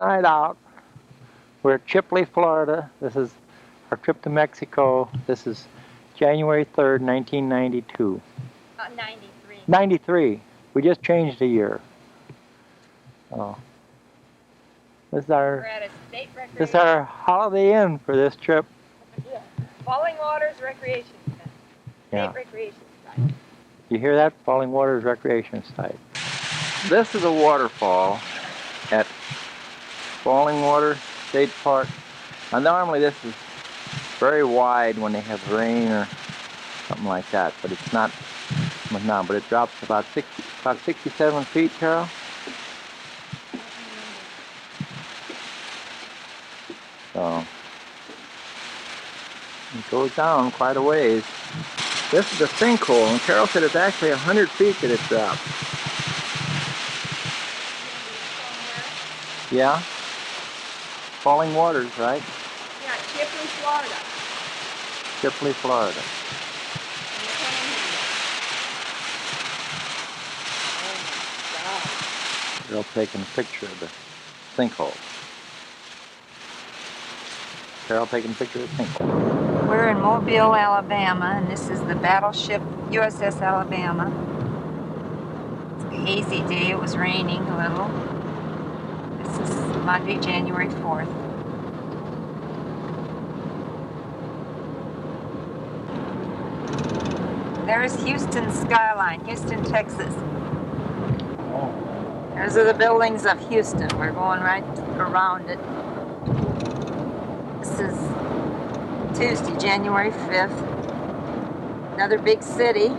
Night out. We're at Chipley, Florida. This is our trip to Mexico. This is January 3rd, 1992. 93. 93. We just changed a year. Oh. This is We're at a state recreation. This is our Holiday Inn for this trip. Yeah. Falling Waters Recreation Center. Yeah. State recreation site. You hear that? Falling Waters Recreation Site. This is a waterfall at Falling Water State Park. Now normally this is very wide when they have rain or something like that, but it's not now, but it drops about 67 feet, Carol. So it goes down quite a ways. This is a sinkhole, and Carol said it's actually 100 feet that it drops. Yeah? Falling Waters, right? Yeah, Chipley, Florida. Chipley, Florida. Carol taking a picture of the sinkhole. Carol taking a picture of the sinkhole. We're in Mobile, Alabama, and this is the battleship USS Alabama. It's a hazy day. It was raining a little. This is Monday, January 4th. There's Houston skyline, Houston, Texas. Those are the buildings of Houston. We're going right around it. This is Tuesday, January 5th. Another big city.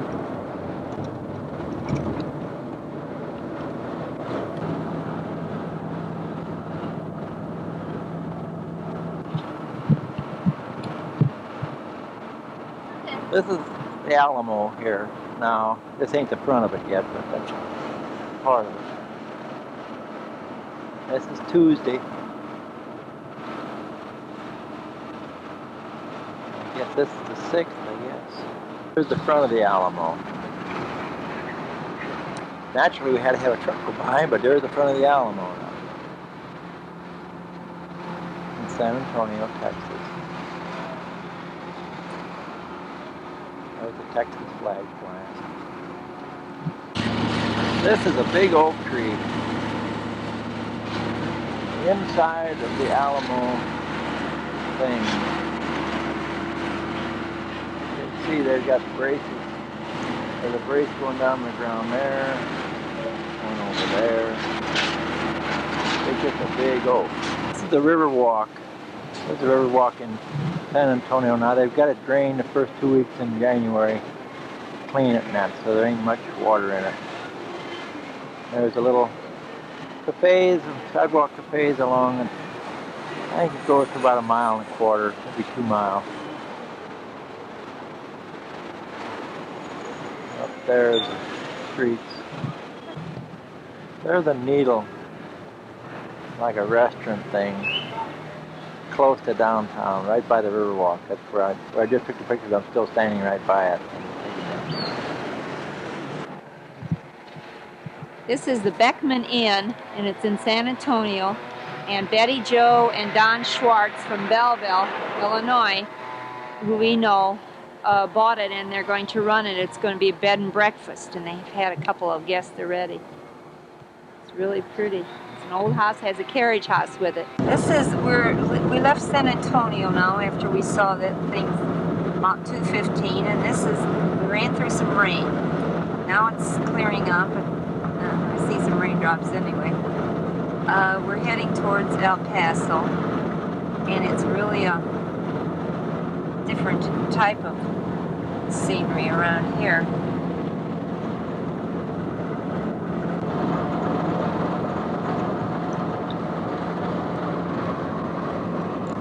This is the Alamo here. Now, this ain't the front of it yet, but that's part of it. This is Tuesday. I guess this is the 6th, I guess. Here's the front of the Alamo. Naturally, we had to have a truck go by, but there's the front of the Alamo now. In San Antonio, Texas. There's the Texas flag flying. This is a big oak tree. The inside of the Alamo thing. You can see they've got braces. There's a brace going down the ground there, one over there. It's just a big oak. This is the river walk. This is the river walk in San Antonio. Now they've got it drained the first 2 weeks in January, clean it and that, so there ain't much water in it. There's a little cafes and sidewalk cafes along, and I think it goes for about 1.25 miles, maybe 2 miles. Up there's the streets. There's a Needle, like a restaurant thing, close to downtown, right by the Riverwalk. That's where I just took the pictures. I'm still standing right by it. This is the Beckman Inn, and it's in San Antonio. And Betty Jo and Don Schwartz from Belleville, Illinois, who we know, bought it, and they're going to run it. It's going to be a bed and breakfast, and they've had a couple of guests already. It's really pretty. It's an old house, has a carriage house with it. We left San Antonio now after we saw that things about 2:15, and we ran through some rain. Now it's clearing up, and I see some raindrops anyway. We're heading towards El Paso, and it's really a different type of scenery around here.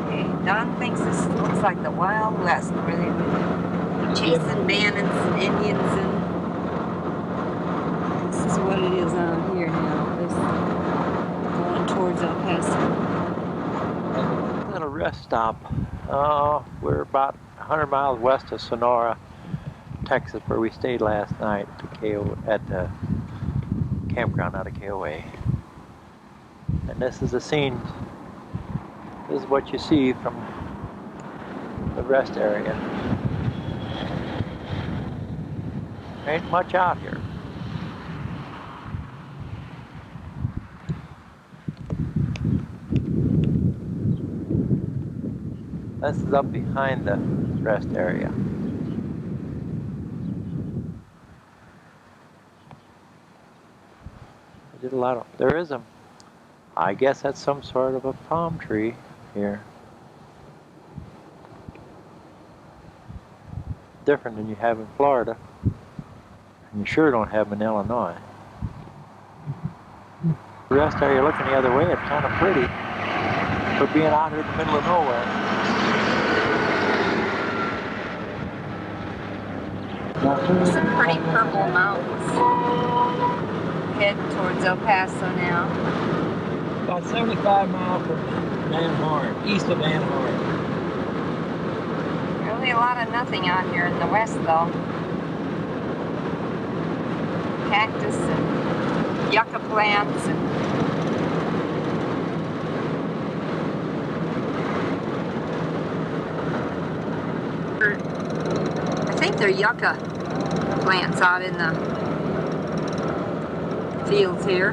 Okay, Don thinks this looks like the Wild West, where they were chasing bandits and Indians, and this is what it is out here now. Going towards El Paso. A little rest stop. We're about 100 miles west of Sonora, Texas, where we stayed last night at the campground out of KOA. And This is the scene. This is what you see from the rest area. Ain't much out here. This is up behind the rest area. I did a lot of, there is a, I guess that's some sort of a palm tree here. Different than you have in Florida. And you sure don't have them in Illinois. The rest area looking the other way, it's kind of pretty for being out here in the middle of nowhere. Some pretty purple mountains. Heading towards El Paso now. About 75 miles from Van Horn, east of Van Horn. Really a lot of nothing out here in the west though. Cactus and yucca plants and I think they're yucca plants out in the fields here,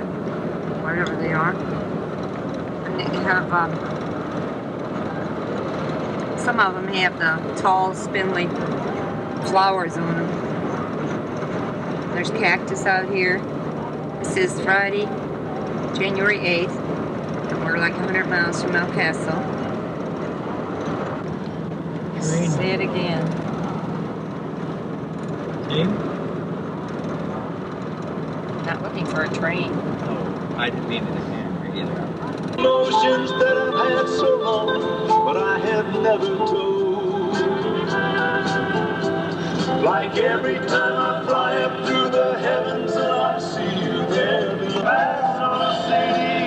wherever they are. And they have some of them have the tall, spindly flowers on them. There's cactus out here. This is Friday, January 8th, and we're like 100 miles from El Paso. Say it again. See? Not looking for a train. No, I didn't mean it in there either. Emotions that I've had so long, but I have never told. Like every time I fly up through the heavens and I see you there in the Paso City.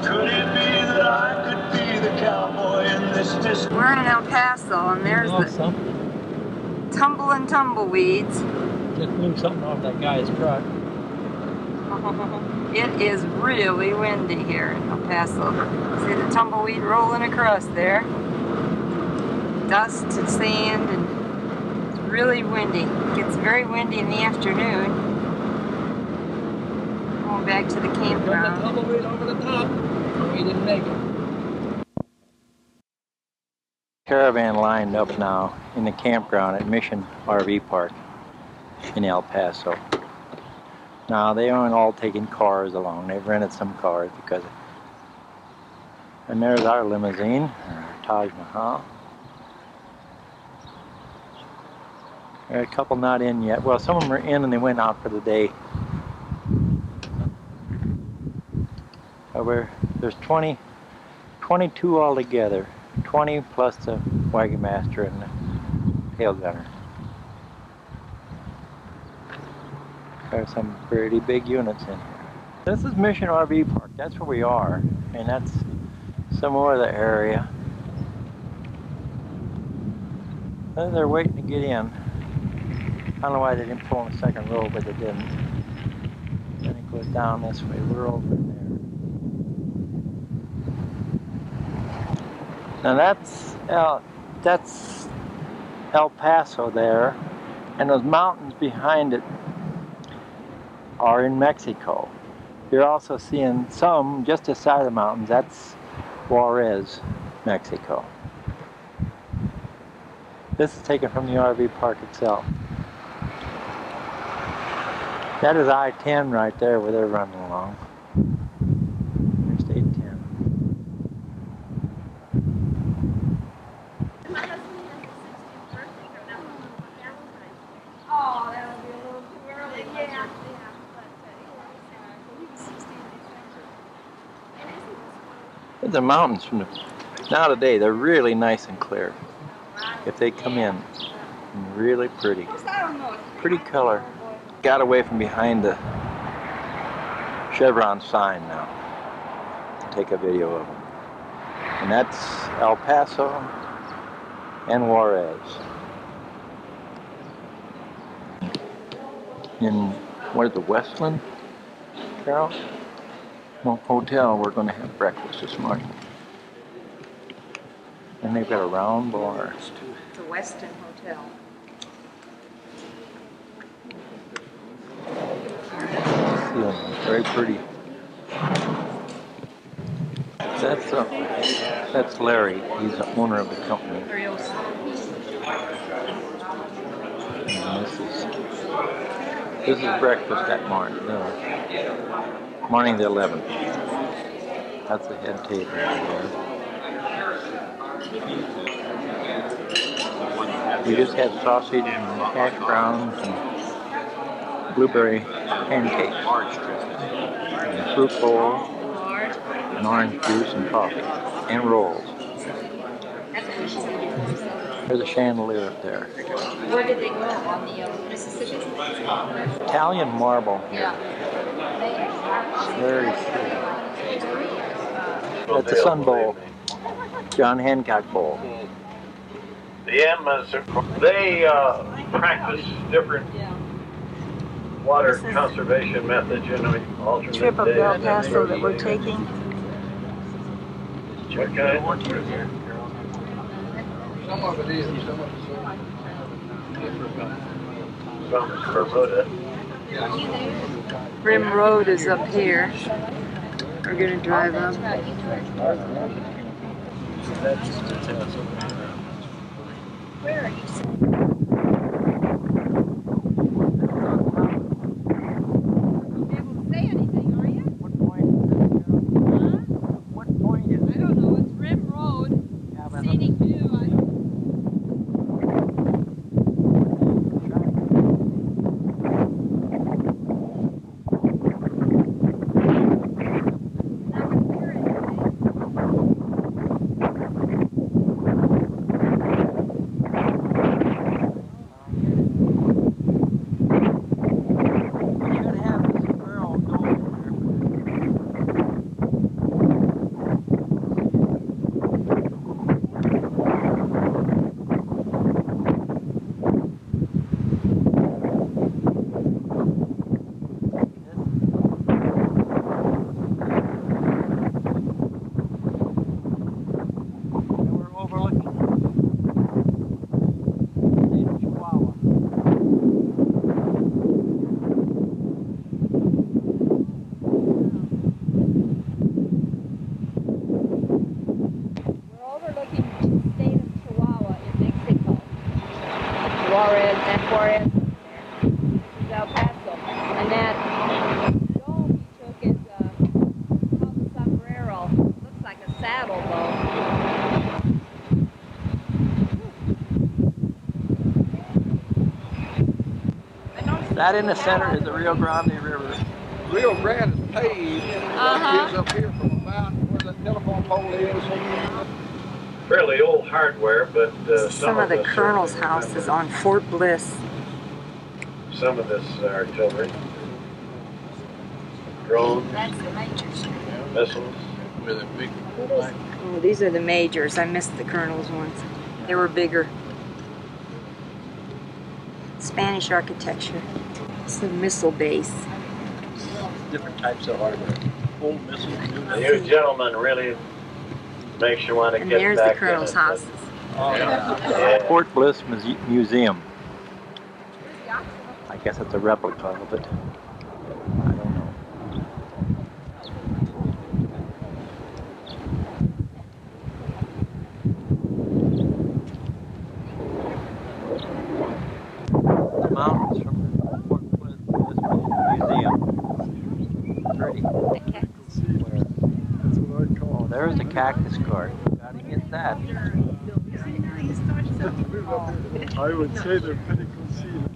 Could it be that I could be the cowboy in this distant? We're in El Paso, and there's the tumbling tumbleweeds. Just moved something off that guy's truck. It is really windy here in El Paso. See the tumbleweed rolling across there. Dust and sand, and it's really windy. It gets very windy in the afternoon. Going back to the campground. The tumbleweed over the top. We didn't make it. Caravan lined up now in the campground at Mission RV Park in El Paso. Now they aren't all taking cars along. They've rented some cars because. And there's our limousine, our Taj Mahal. There are a couple not in yet. Well, some of them are in and they went out for the day. There's 22 altogether. 20 plus the wagon master and the tail gunner. There's some pretty big units in here. This is Mission RV Park. That's where we are. And that's some more of the area. And they're waiting to get in. I don't know why they didn't pull on the second row, but they didn't. Then it goes down this way. We're over there. Now that's El Paso there, and those mountains behind it are in Mexico. You're also seeing some just aside of the mountains. That's Juarez, Mexico. This is taken from the RV park itself. That is I-10 right there where they're running along. Interstate 10. Oh, that'll be a little too early. Yeah. The mountains from the now today, they're really nice and clear. If they come in, really pretty. Pretty color. Got away from behind the Chevron sign now to take a video of them. And that's El Paso and Juarez. In, what is the Westland? Carol? Well, hotel, we're going to have breakfast this morning. And they've got a round bar. It's a Westin hotel. Ceiling is very pretty. That's Larry. He's the owner of the company. And this is breakfast that morning. Morning the 11th. That's the head table there. We just had sausage and hash browns and blueberry pancakes, and a fruit bowl, and orange juice and coffee, and rolls. There's a chandelier up there. Where did they go? On the Mississippi? Italian marble here. Yeah. Very pretty. That's a Sun Bowl. John Hancock Bowl. The Anmas, they practice different water conservation methods, you know, alternate Trip of days. El Paso that we're taking. What kind? Some of it is, some of it's Some is Bermuda. Rim Road is up here. We're gonna drive up. Where are you? Juarez, El Paso, and that dome he took is called the sombrero. Looks like a saddle though. That in the center is the Rio Grande River. Rio Grande is paved. That gives up here from about where the telephone pole is. Fairly old hardware, but Some of the colonel's house is on Fort Bliss. Some of this artillery, drones, missiles. With a big Oh, these are the majors. I missed the colonel's ones. They were bigger. Spanish architecture. It's the missile base. Different types of hardware. Old missiles, new missiles. You gentlemen really makes you want to And get there's back the colonel's in it, houses. Yeah. Fort Bliss Museum. I guess it's a replica of it. I don't know. The mountains from Fort Bliss Museum. Pretty. That's what I call. Oh, there's a cactus cart. Gotta get that. I would say they're pretty concealed.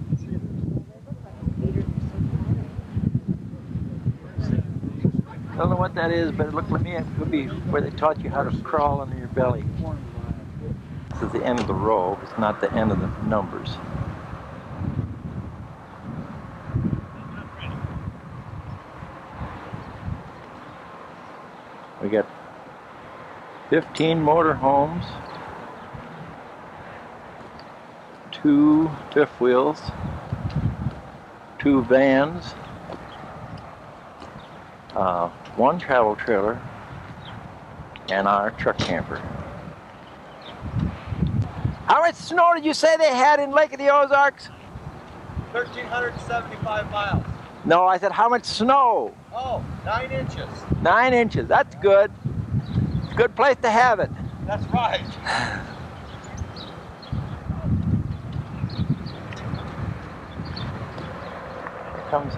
I don't know what that is, but it looked like me. It could be where they taught you how to crawl under your belly. This is the end of the row. It's not the end of the numbers. We got 15 motorhomes, 2 fifth wheels, 2 vans, one travel trailer, and our truck camper. How much snow did you say they had in Lake of the Ozarks? 1,375 miles. No, I said how much snow? Oh, 9 inches. 9 inches, that's good. Good place to have it. That's right. Here comes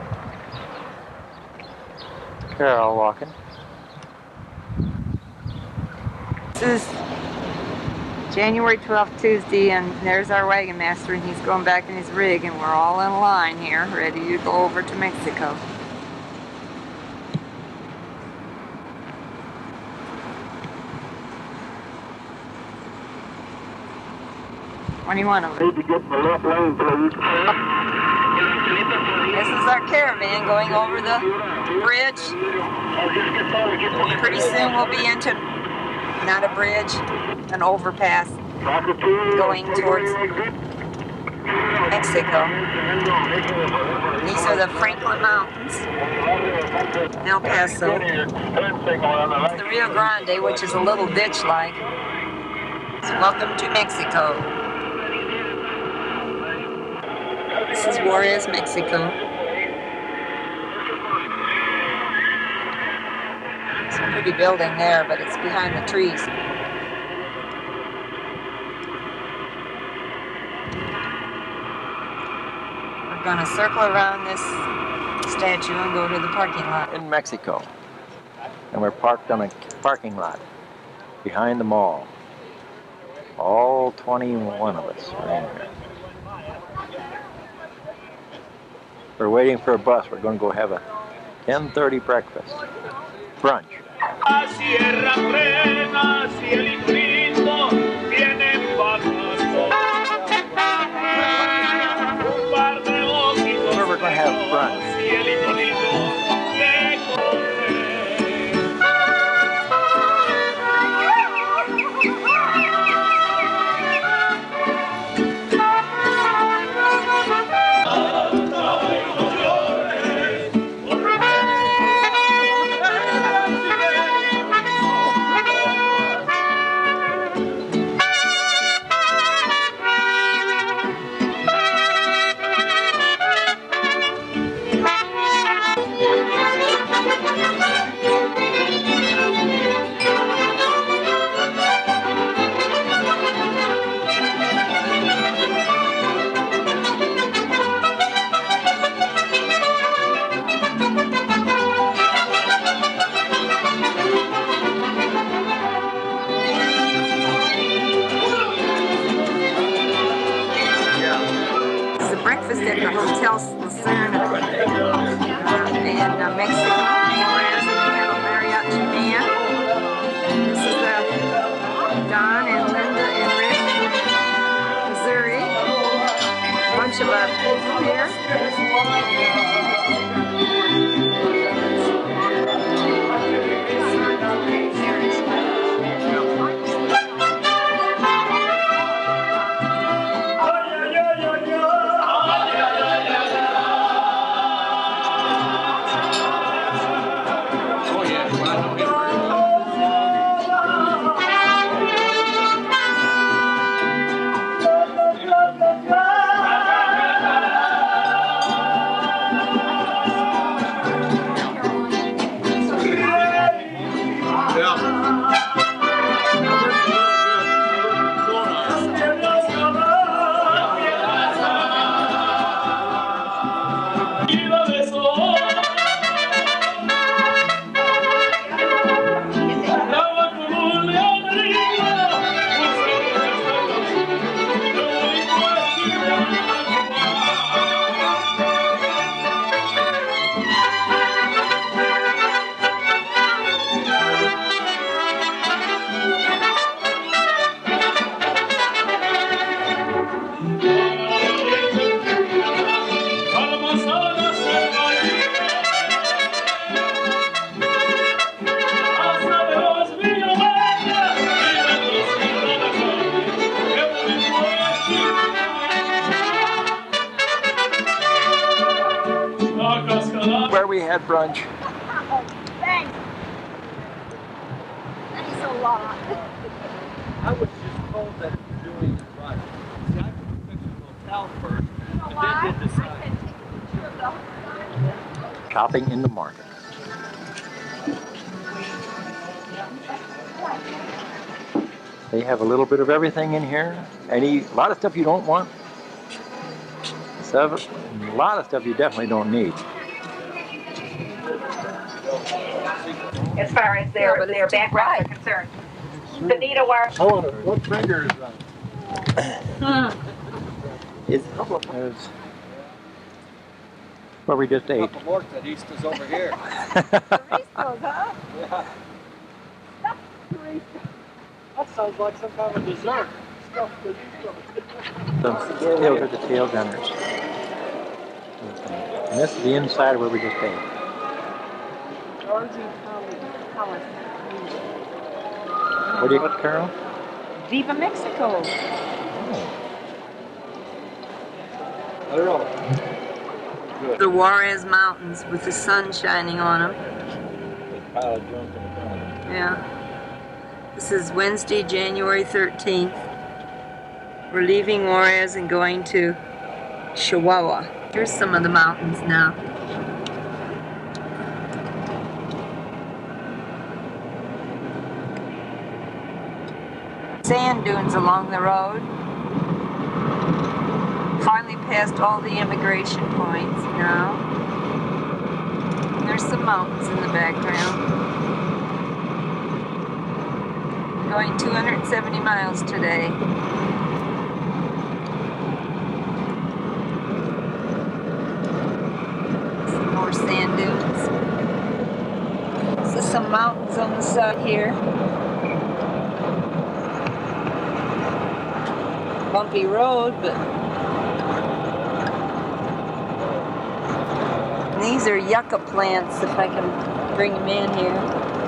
Carol walking. This is January 12th, Tuesday, and there's our wagon master, and he's going back in his rig, and we're all in a line here, ready to go over to Mexico. What do you want over? Need to get in the left lane, please. This is our caravan going over the bridge. Pretty soon we'll be into, not a bridge, an overpass, going towards Mexico. These are the Franklin Mountains, El Paso. It's the Rio Grande, which is a little ditch-like. Welcome to Mexico. This is Juarez, Mexico. It's a pretty building there, but it's behind the trees. We're gonna circle around this statue and go to the parking lot. In Mexico. And we're parked on a parking lot behind the mall. All 21 of us are in here. We're waiting for a bus. We're going to go have a 10:30 breakfast. Brunch. Where we're going to have brunch. Breakfast at the Hotel Lucerne in Mexico. Whereas we have a mariachi band. This is Don and Linda and Rick, Missouri. A bunch of our people here. Where we had brunch. lot. I was just told that you're doing it right. See, I took a picture of the hotel first, and then did the sign. Shopping in the market. They have a little bit of everything in here. A lot of stuff you don't want. A lot of stuff you definitely don't need. As far as their backgrounds are concerned. The needle work. I wonder what finger is that? It's where we just ate. Couple more that East is over here. Ristos, huh? Yeah. That sounds like some kind of dessert. Stuffed with Those are the tail gunners. And this is the inside where we just ate. What do you got, Carol? Viva Mexico. I don't know. The Juarez Mountains with the sun shining on them. Pile of junk in the front of them. Yeah. This is Wednesday, January 13th. We're leaving Juarez and going to Chihuahua. Here's some of the mountains now. Sand dunes along the road. Finally passed all the immigration points now. And there's some mountains in the background. Going 270 miles today. Some more sand dunes. So some mountains on the side here. Bumpy road, but these are yucca plants, if I can bring them in here.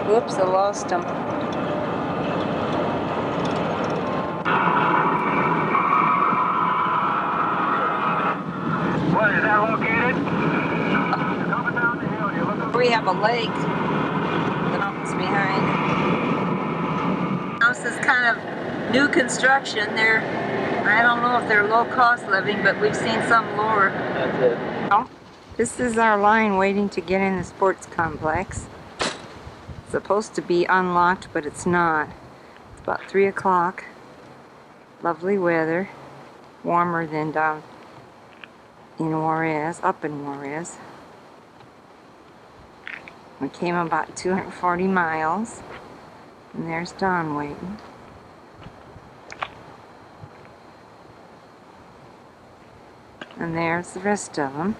Whoops, I lost them. Where is that located? You're coming down the hill. You're looking. We have a lake. The mountains behind. House is kind of new construction. I don't know if they're low cost living, but we've seen some lower. That's it. This is our line waiting to get in the sports complex. It's supposed to be unlocked, but it's not. It's about 3 o'clock. Lovely weather. Warmer than down in Juarez, up in Juarez. We came about 240 miles. And there's Don waiting. And there's the rest of them.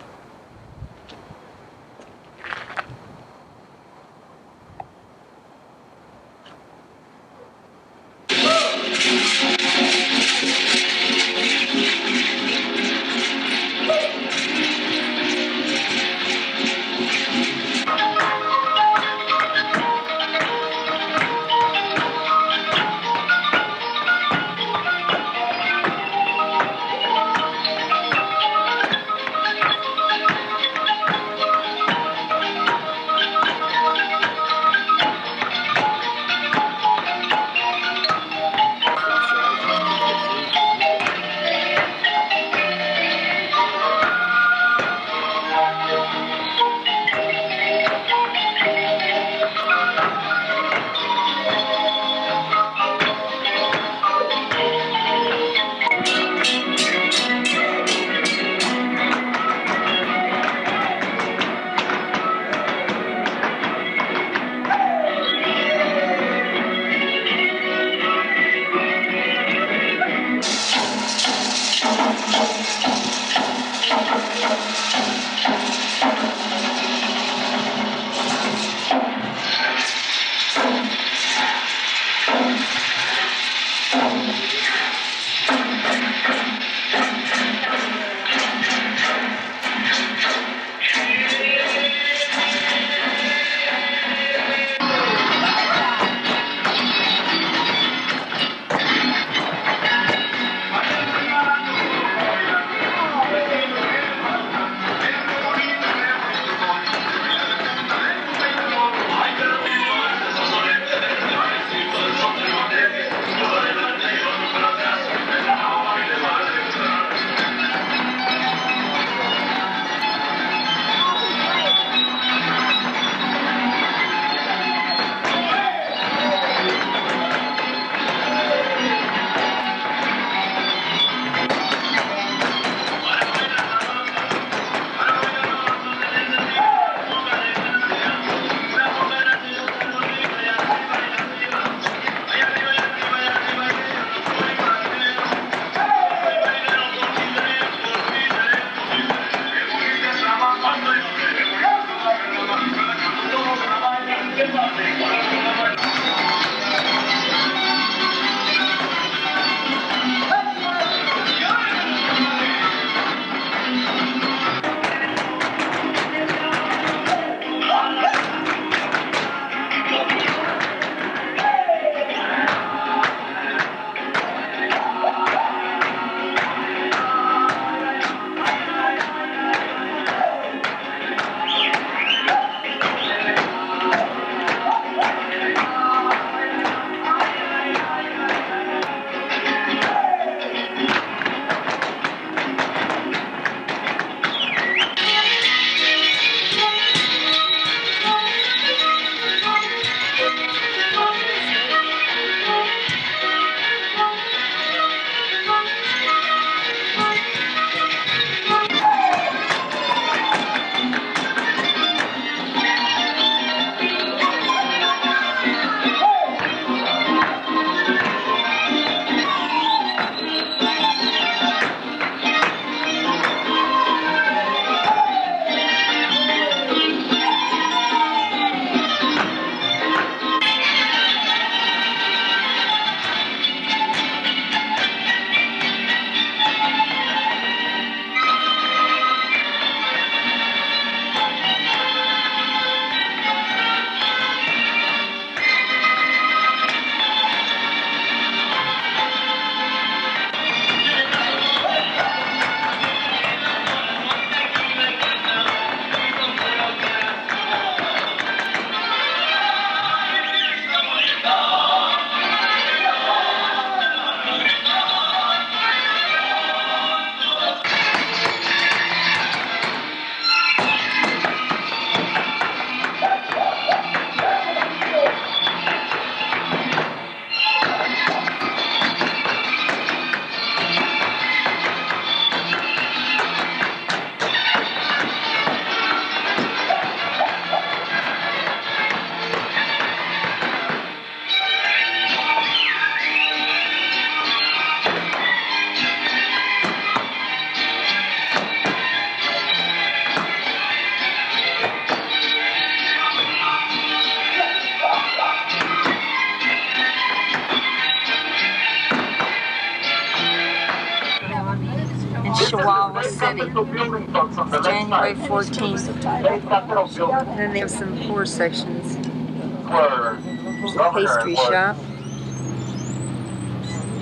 City. It's January 14th. And then there's some poor sections. There's a pastry shop.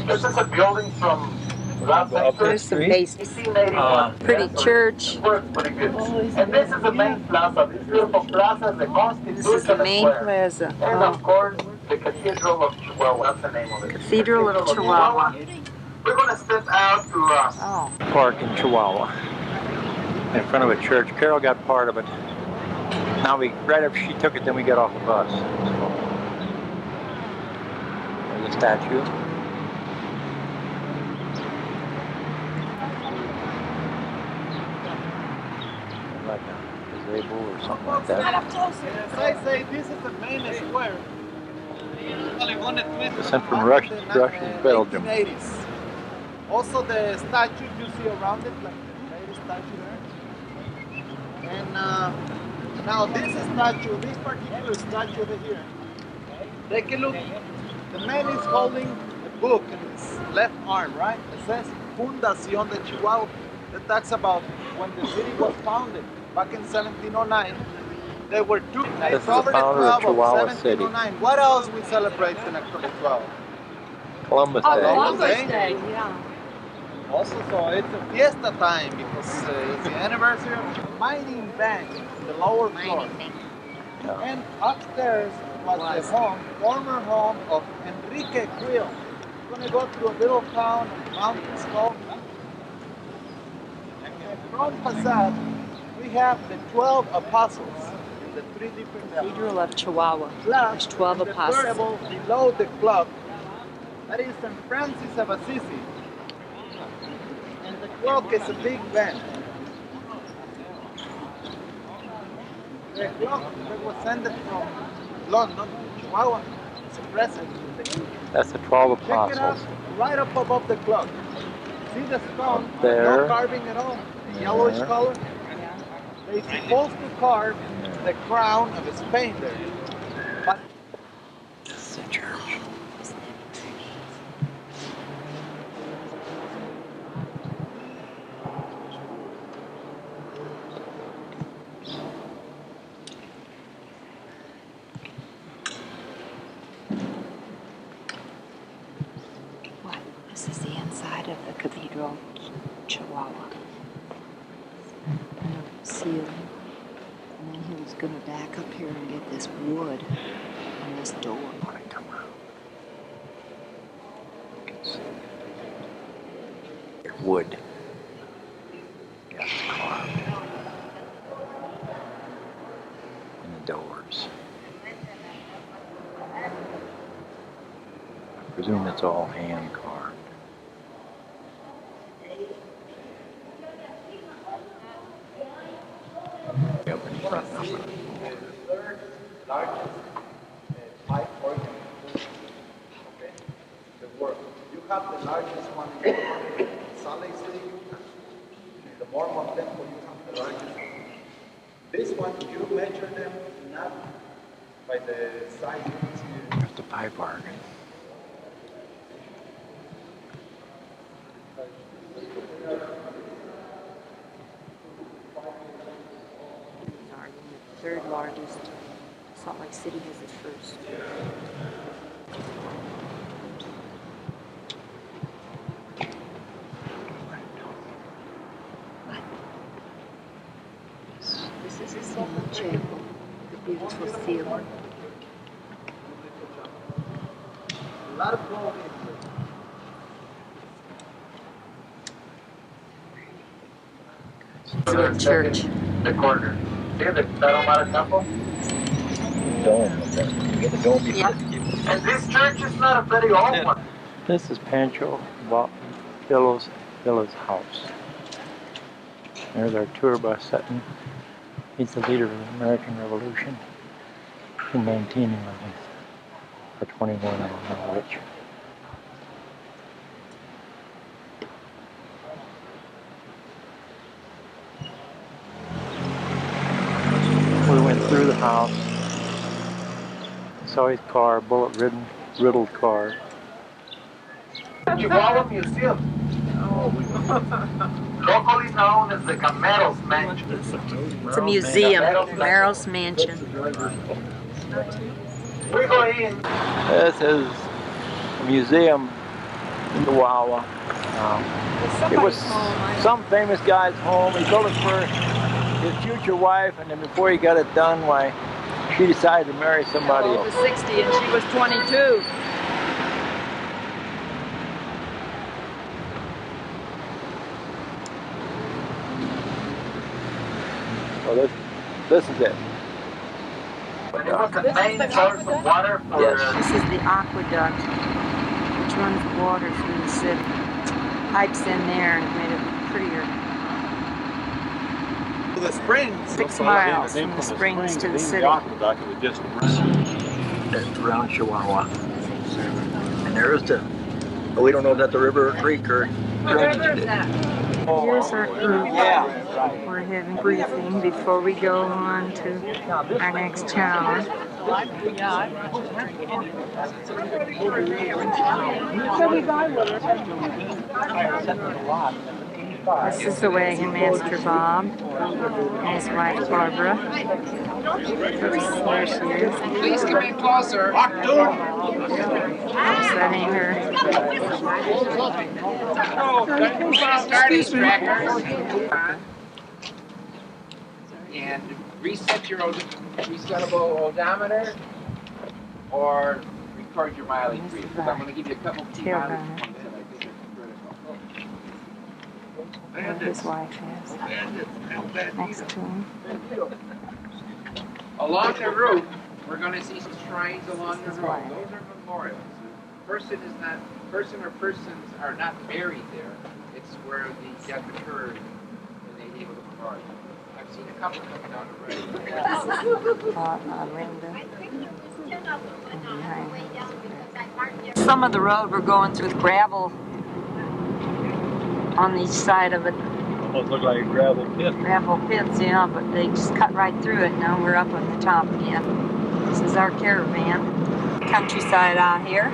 This is a building from last century. There's some pastry. Pretty church. Pretty good. And this is the main plaza. This beautiful plaza is the Constitution This is the main Square. plaza. And of course, the Cathedral of Chihuahua. That's the name of it. Cathedral of Chihuahua. We're going to step out to Oh. Park in Chihuahua, in front of a church. Carol got part of it. Now right after she took it, then we got off the bus. There's a statue. Like a gazebo or something like that. As I say, this is the main square. Sent from Russia, Belgium. 1880s. Also the statue you see around it, like the lady statue there. And now this particular statue over here, take a look. The man is holding a book in his left arm, right? It says Fundación de Chihuahua. That talks about when the city was founded back in 1709. There were two. This is the founder of Chihuahua City. What else we celebrate in October 12? Columbus Day. Columbus Day, yeah. Also, so it's a fiesta time because it's the anniversary of the mining bank in the lower floor. Yeah. And upstairs was the former home of Enrique Grill. We're going to go through a little town of mountains called. And in the front facade, we have the 12 apostles in the 3 different Cathedral of Chihuahua. There's 12 apostles. Below the clock, that is St. Francis of Assisi. And the clock is a big band. The clock that was sent from London to Chihuahua is a present. That's the 12 Check it out, apostles. right up above the clock. See the stone? Up there. No carving at all. The yellowish There. color. They're supposed to carve the crown of Spain there. But This is a church. What? This is the inside of the Cathedral of Chihuahua. And a ceiling. And then he was going to back up here and get this wood on this door. Come on. Wood. Got the carved. And the doors. I presume it's all hand carved. Up in front of it. third largest pipe organ okay, the world. You have the largest one in Salt Lake City, the Mormon temple, you have the largest one. This one, you measure them not by the size you can see. There's the pipe organ. The third largest. Salt Lake City has the first. This is a simple chapel. The beautiful ceiling. A lot of gold in This is a church. the corner. See the Tarahumara temple? Dome. The dome Yeah. And this church is not a very old one. This is Pancho Villa's house. There's our tour bus setting. He's the leader of the American Revolution in 1911 or 21, I don't know which. We went through the house, saw his car, bullet-ridden, riddled car. Chihuahua Museum. locally known as the Gameros Mansion. It's a museum, Gameros Mansion. We're going. This is a museum in Chihuahua. It was some famous guy's home. He built it for his future wife, and then before he got it done, why, she decided to marry somebody He else. was 60 and she was 22. So this is it. It was the main source of water for. Yes. This is the aqueduct, which runs water through the city. Pipes in there and made it prettier. The springs. 6 miles from the springs to the city. That's around Chihuahua. And there's the, we don't know if that's the river or creek or drainage. Here's our group. Yeah, right. We're having a briefing before we go on to our next challenge. This is the wagon master Bob and his wife Barbara. Oops, there she is. Please come in closer. That ain't her. Starting trackers. And reset your resettable odometer or record your mileage read. I'm going to give you a couple key Tail mileage gunner. points that I think are critical. And his wife has next to him. Along the route, we're going to see some shrines along the road. Those are memorials. Person or persons are not buried there. It's where the death occurred and they able to memorial. I've seen a couple coming down the road. Linda. Behind. Some of the road we're going through with gravel on each side of it. Almost look like a gravel pit. Gravel pits, yeah, but they just cut right through it. Now we're up on the top again. This is our caravan. Countryside out here.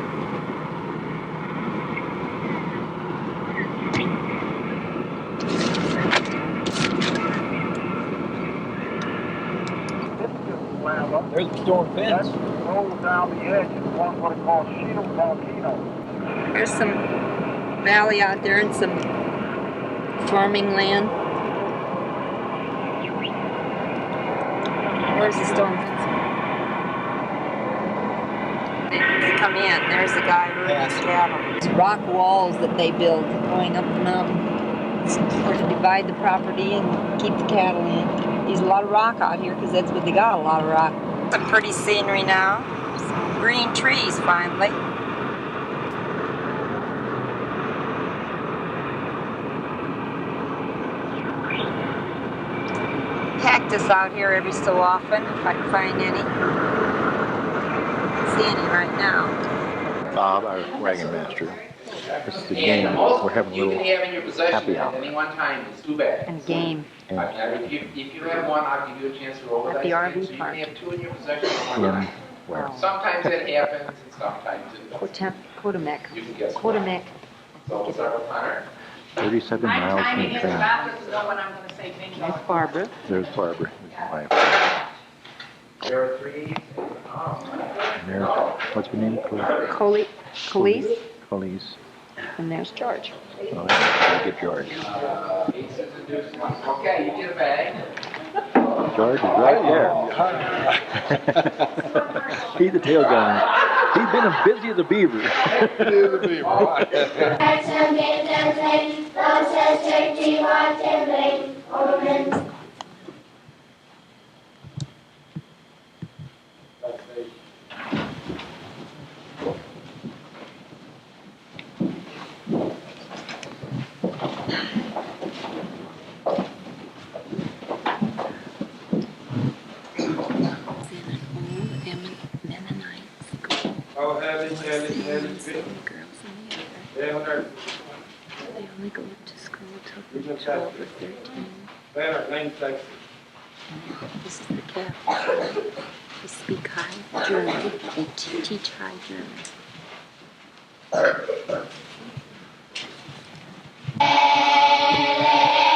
There's the stone fence. Rolls down the edge of what I call shield volcano. There's some valley out there and some farming land. Where's the stone fence? They come in. There's the guy running his cattle. It's rock walls that they build going up the mountain. It's for to divide the property and keep the cattle in. There's a lot of rock out here because that's what they got, a lot of rock. Some pretty scenery now. Some green trees finally. Cactus out here every so often, if I can find any. Don't see any right now. Bob, our wagon master. This is the And game. the most We're having a you little can have in your possession happy at hour. any one time is 2 bags. And game. If you have one, I'll give you a chance to roll At that. the So RV you can park. have 2 in your possession at one in time. where? Sometimes it happens and sometimes it doesn't. Kodamek. You can guess. Kodamek. So we'll start with Hunter. 37 miles from the train. That's Barbara. There's Barbara, his wife. There are 3. And there's, what's her name? Colise. Colise. And there's George. Oh, that's good George. Aces and deuces. Okay, you get a bag. George is right there. He's the tail gunner. He's been as busy as a beaver. Oh, Ellie. They only go to school till 12 or 13. This is the capital. They speak high German. They teach high German. Hey!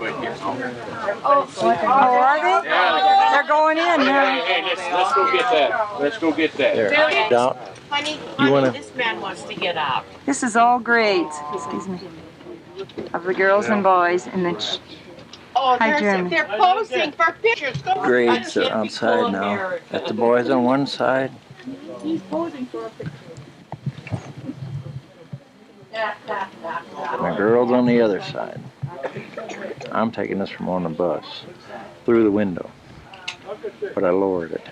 but you know. Oh, are they? Yeah, They're going in now. hey, let's go get that. Let's go get that. There, down. Honey, wanna- this man wants to get out. This is all grades, excuse me, of the girls and boys in the Oh, Hi, Jeremy. they're posing for pictures. Go Grades are outside now. Got the boys on one side. He's posing for a picture. And the girls on the other side. I'm taking this from on the bus through the window, but I lowered it.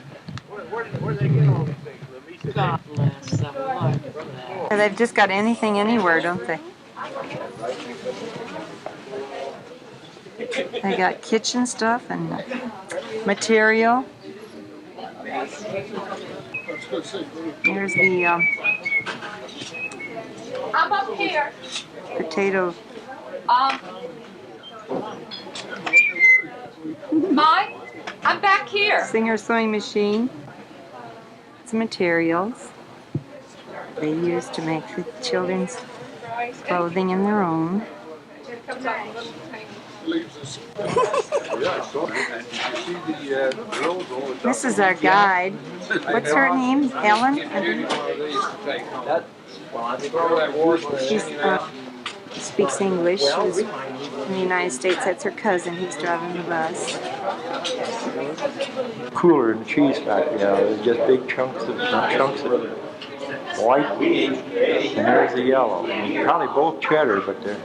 Where they get all these things? God bless them. They've just got anything anywhere, don't they? They got kitchen stuff and material. Here's the I'm up here. potato. Mike, I'm back here. Singer sewing machine. It's materials they use to make the children's clothing in their own. This is our guide. What's her name? Ellen? She speaks English. She was in the United States. That's her cousin. He's driving the bus. Cooler than the cheese factory now. There's just big chunks of white, and there's the yellow. Probably both cheddar, but they're.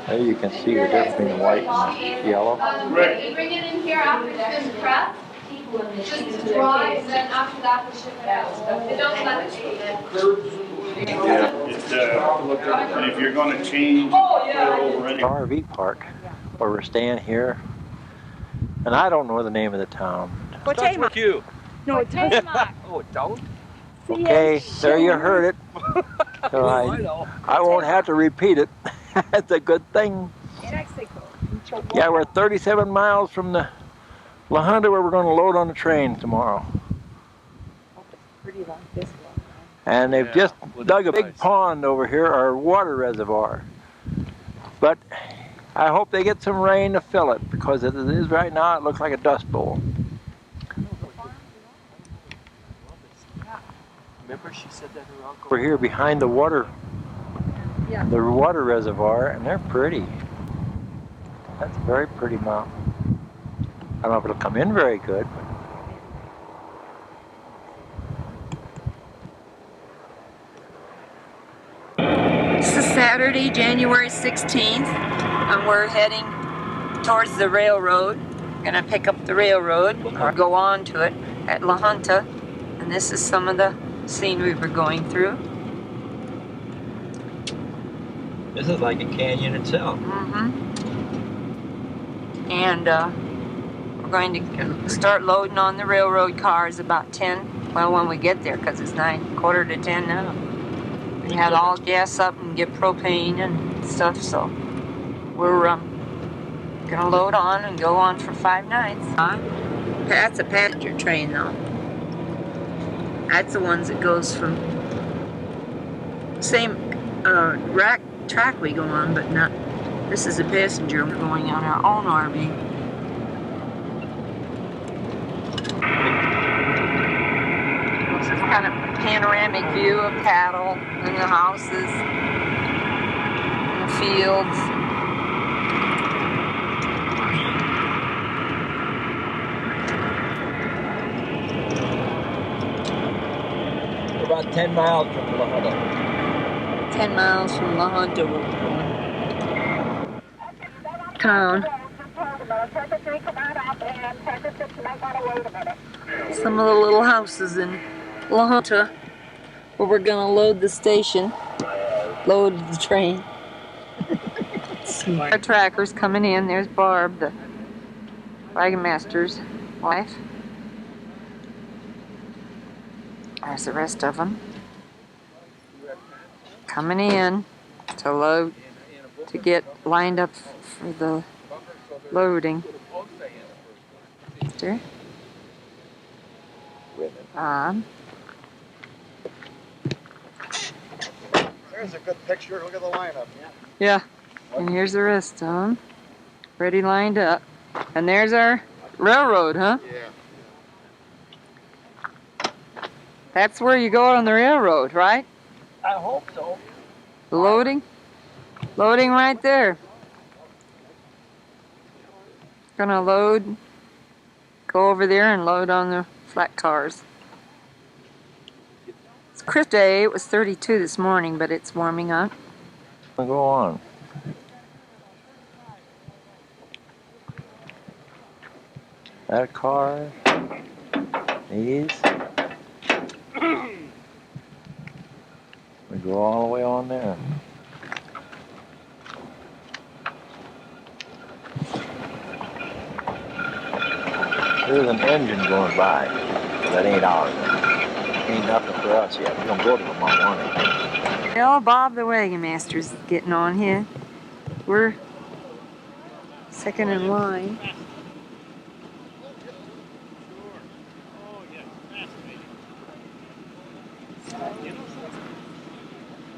There you can see the difference between the white and the yellow. You bring it in here after it's been pressed. Just dry, and then after that we ship it out. They don't let it stay. And if you're going to change over any RV park, where we're staying here, and I don't know the name of the town. Potato. you. No, it doesn't. Oh, it don't? Okay, there you heard it. So I won't have to repeat it. That's a good thing. Yeah, we're 37 miles from the La Junta where we're going to load on the train tomorrow. And they've just dug a big pond over here, or water reservoir. But I hope they get some rain to fill it, because as it is right now, it looks like a dust bowl. Remember she said that her uncle... We're here behind the water reservoir, and they're pretty. That's a very pretty mountain. I don't know if it'll come in very good, but This is Saturday, January 16th, and we're heading towards the railroad. We're gonna pick up the railroad or go on to it at La Junta, and this is some of the scenery we're going through. this is like a canyon itself. And we're going to start loading on the railroad cars about 10. Well, when we get there, because it's quarter to 10 now. We had all gas up and get propane and stuff, so we're gonna load on and go on for 5 nights. That's a passenger train, though. That's the ones that goes from same track we go on, but not. This is a passenger. We're going on our own RV. This is kind of a panoramic view of cattle and the houses and the fields. We're about 10 miles from La Junta. 10 miles from La Junta town. Some of the little houses in La Junta where we're gonna load the station. Load the train. Our tracker's coming in. There's Barb, the wagon master's wife. There's the rest of them coming in to load, to get lined up for the loading. There. There's a good picture. Look at the lineup. Yeah. And here's the rest of them. Ready lined up. And there's our railroad, huh? Yeah. That's where you go on the railroad, right? I hope so. Loading? Loading right there. Gonna load, go over there and load on the flat cars. It's a crisp day. It was 32 this morning, but it's warming up. Go on. That car is. We go all the way on there. There's an engine going by. That ain't ours. Ain't nothing for us yet. We don't go to them on morning. Well, Bob the Wagon Master's getting on here. We're second in line.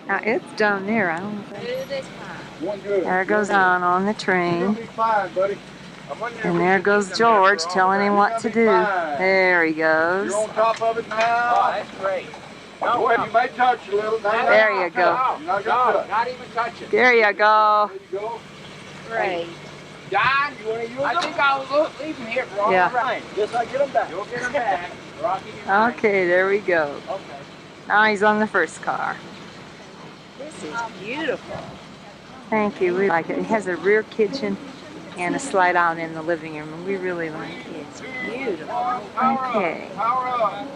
Now it's down there. I don't know. There goes on the train. And there goes George telling him what to do. There he goes. You're on top of it now. Oh, that's great. No, you may touch a little. There you go. Not Not even touch it. There you go. There you go. Great. Don, you want to use I think I'll leave him here for all Yeah. the rest. Guess I get them back. You'll get him back. Or I'll give you mine. Okay, there we go. Okay. Now he's on the first car. This is beautiful. Thank you. We like it. It has a rear kitchen and a slide out in the living room, and we really like it. It's beautiful. Okay. Power up.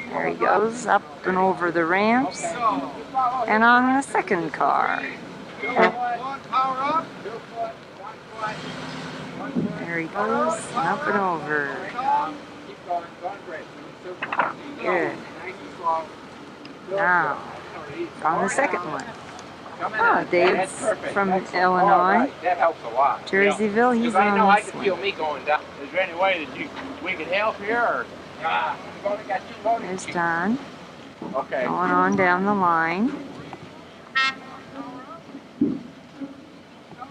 There he goes, up and over the ramps, and on the second car. One, power up. There he goes, and up and over. Keep going. Going great. Good. Nice and slow. Now, on the second one. Coming Oh, in. Dave's That's perfect. from That's all Illinois. right. That helps a lot. Jerseyville, he's Because I know I on can this feel one. me going down. Is there any way that we can help here, or? We've only got 2 loading. There's Don, Okay. going on down the line.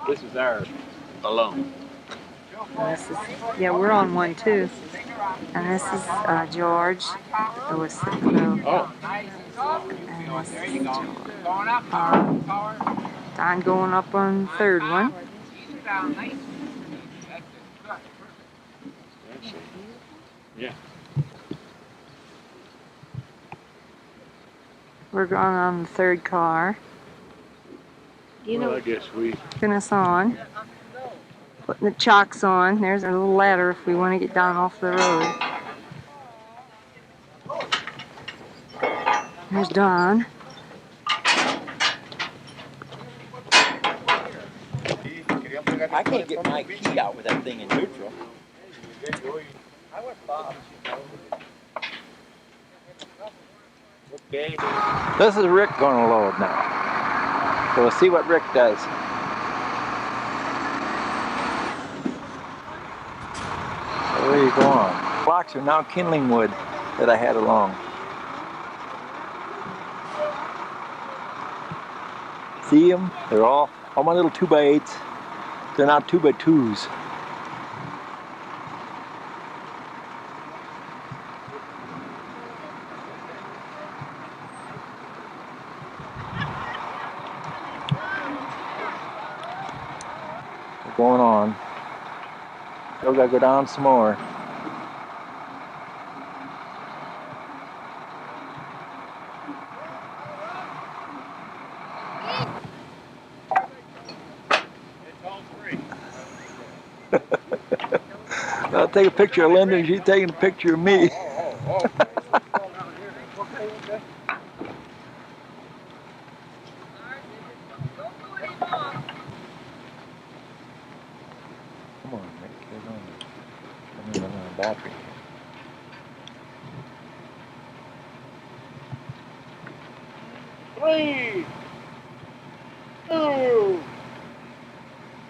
This is ours alone. And this is, yeah, we're on one too. And this is George with the crew. Oh. Nice and slow. And this There is you go. George. Going up. Power. Don going up on the third one. Ease her down. Nice. That's it. Good. Yeah. We're going on the third car. You know, I guess we. Putting us on. Putting the chocks on. There's our little ladder if we want to get down off the road. There's Don. I can't get my key out with that thing in neutral. Okay. This is Rick going to load now. So we'll see what Rick does. So there you go on. Blocks are now kindling wood that I had along. See them? They're all my little 2x8s. They're not 2x2s. Going on. Still gotta go down some more. I'll take a picture of Linda and she's taking a picture of me. Come on, Rick, get on. Let me run out of battery. Three, two,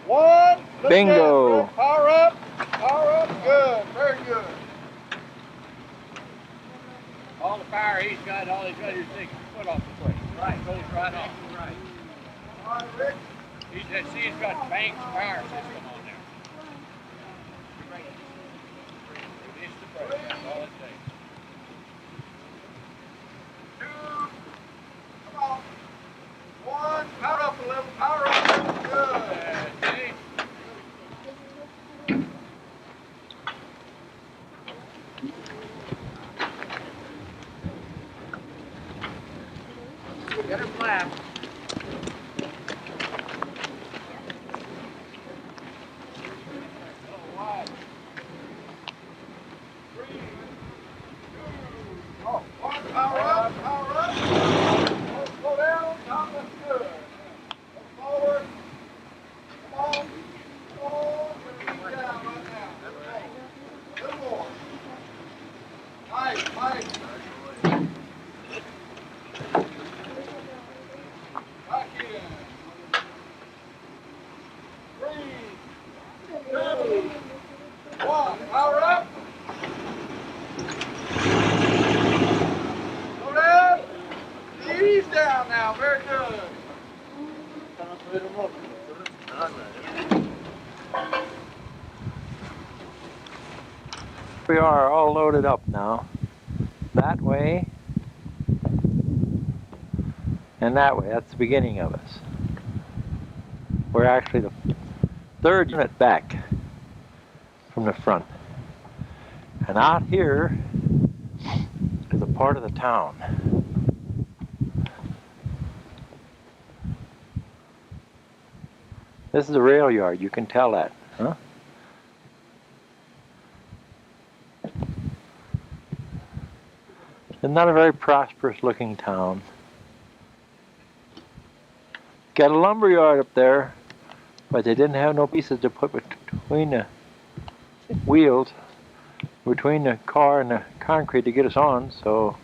one. Look Bingo. out, power up. Power up. Good. Very good. All the power he's got, all he's got is take his foot off the brake. Right, goes right off. Right. All right, Rick. He's got Banks power system on there. Release the brake, that's all it takes. Come on. One, power up a little, power up a little. Good. See? Get her flat. Oh, one, power up, power up. Don't slow down, Tom, that's good. Go forward. Come on. Come on. Get down right now. A little more. Nice, nice. Back in. 3, 2, 1. Power up. Slow down. Ease down now. Very good. We are all loaded up now. That way and that way. That's the beginning of us. We're actually the third unit back from the front. And out here is a part of the town. This is a rail yard, you can tell that, huh? It's not a very prosperous looking town. Got a lumber yard up there, but they didn't have no pieces to put between the wheels, between the car and the concrete to get us on, so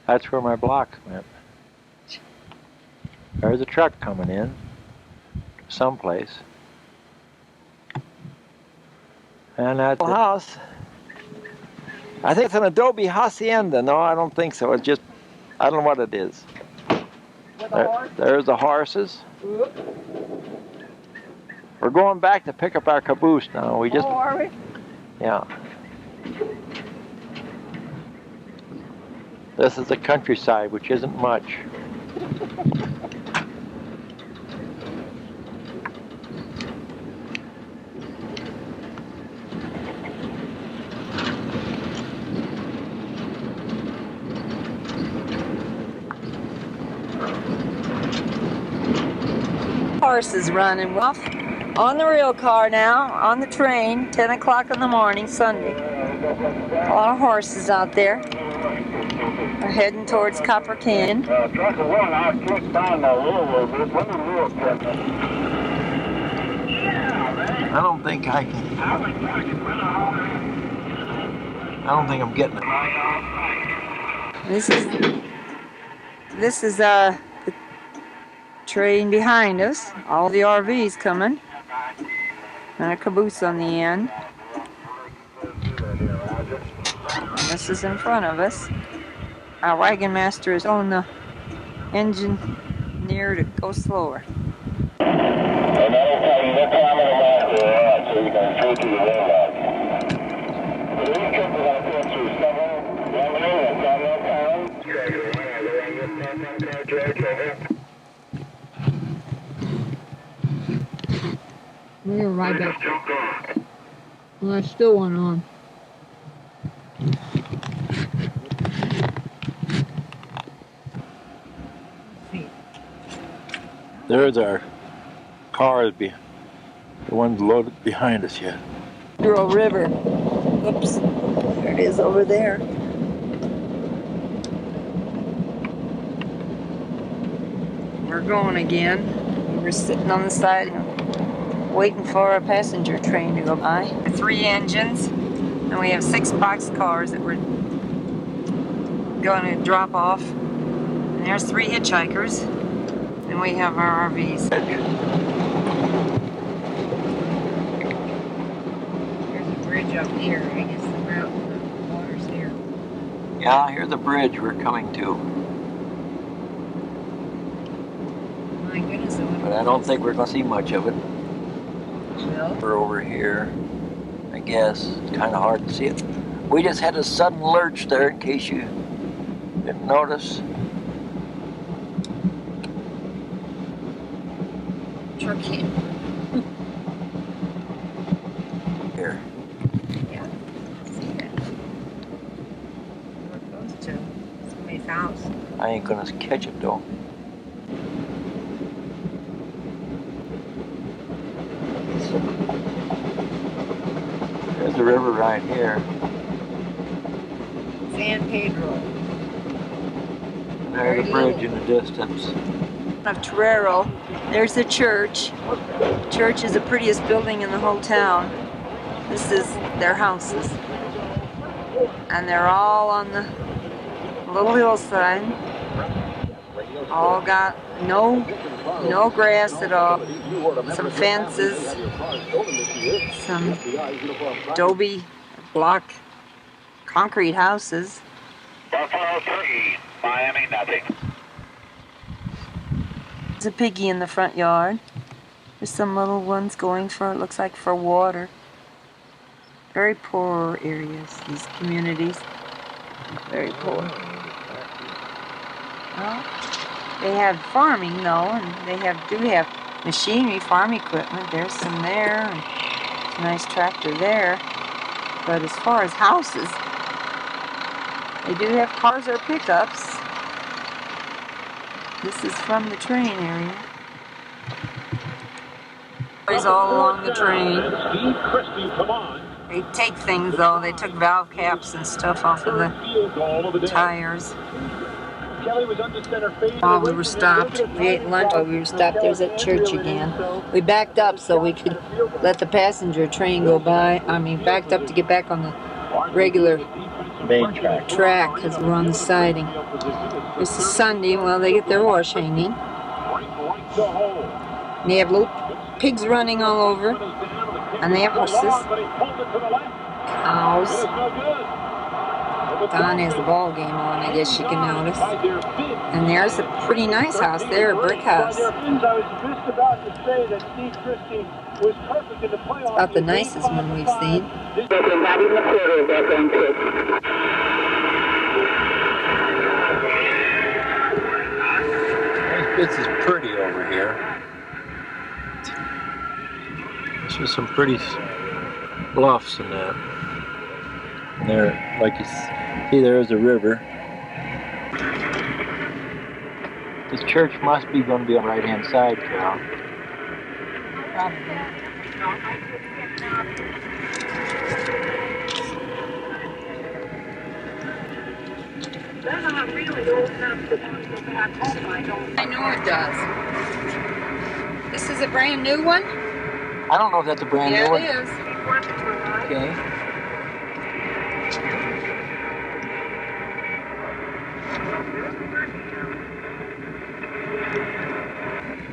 that's where my blocks went. There's a truck coming in someplace. And that's the house. I think it's an adobe hacienda. No, I don't think so. It's just, I don't know what it is. There's the horses. We're going back to pick up our caboose now. We just. Oh, are we? Yeah. This is the countryside, which isn't much. Horses running off on the rail car now, on the train, 10 o'clock in the morning, Sunday. A lot of horses out there. We're heading towards Copper Canyon. I don't think I can. I don't think I'm getting it. This is the train behind us. All the RVs coming. And a caboose on the end. And this is in front of us. Our wagon master is on the engine near to go slower. And that'll tell you what time of the night we're at, so you can shoot to the roadblock. The lead trip is going to pass through 7, We're right back. Well, there's still one on. There's our cars, the ones loaded behind us yet. Girl River. Oops. There it is over there. We're going again. We were sitting on the side waiting for a passenger train to go by. 3 engines, and we have 6 box cars that we're going to drop off. And there's 3 hitchhikers, and we have our RVs. There's a bridge up here. I guess the water's here. Yeah, here's the bridge we're coming to. My goodness, it went But I don't think we're going to see much of it. Well, We're over here, I guess. It's kind of hard to see it. We just had a sudden lurch there, in case you didn't notice. truck came. Here. Yeah. See that? Where it goes to. Somebody's house. I ain't going to catch it, though. There's the river right here. San Pedro. And there's a bridge in the distance. Of Torero, there's the church. Church is the prettiest building in the whole town. This is their houses. And they're all on the little hillside. All got no grass at all. Some fences. Some adobe block concrete houses. Buffalo 3, Miami nothing. There's a piggy in the front yard. There's some little ones going for, it looks like for water. Very poor areas, these communities. Very poor. Well, they have farming though, and they do have machinery, farm equipment. There's some there, and a nice tractor there. But as far as houses, they do have cars or pickups. This is from the train area. It's all along the train. They take things though. They took valve caps and stuff off of the tires. While we were stopped, we ate lunch while we were stopped. There's that church again. We backed up so we could let the passenger train go by. I mean, backed up to get back on the regular Main track. because we're on the siding. This is Sunday. Well, they get their wash hanging. And they have little pigs running all over. And they have horses. Cows. Don has the ball game on, I guess you can notice. And there's a pretty nice house there, a brick house. About the nicest one we've seen. This is pretty over here. There's just some pretty bluffs and that. And there, like you see, there's a river. This church must be going to be on the right-hand side, Carol. Probably. I know it does. This is a brand new one? I don't know if that's a brand new one. Yeah, it is. Okay.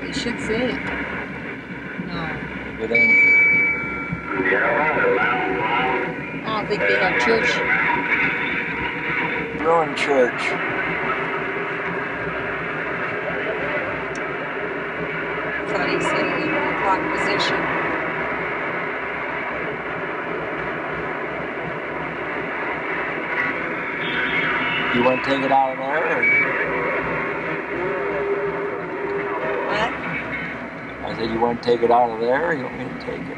You should see it. No. It ain't. I don't think they have church. Ruined church. I thought he said it in a clock position. You want to take it out of there? Or? What? I said, you want to take it out of there, or you want me to take it?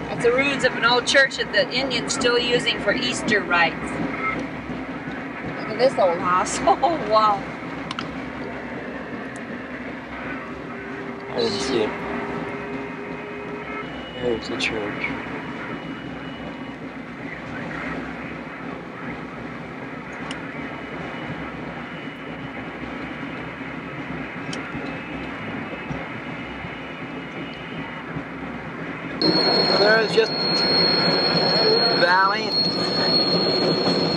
That's the ruins of an old church that the Indians still using for Easter rites. Look at this old house. Oh, wow. I didn't see it. Here's the church. There's just valley,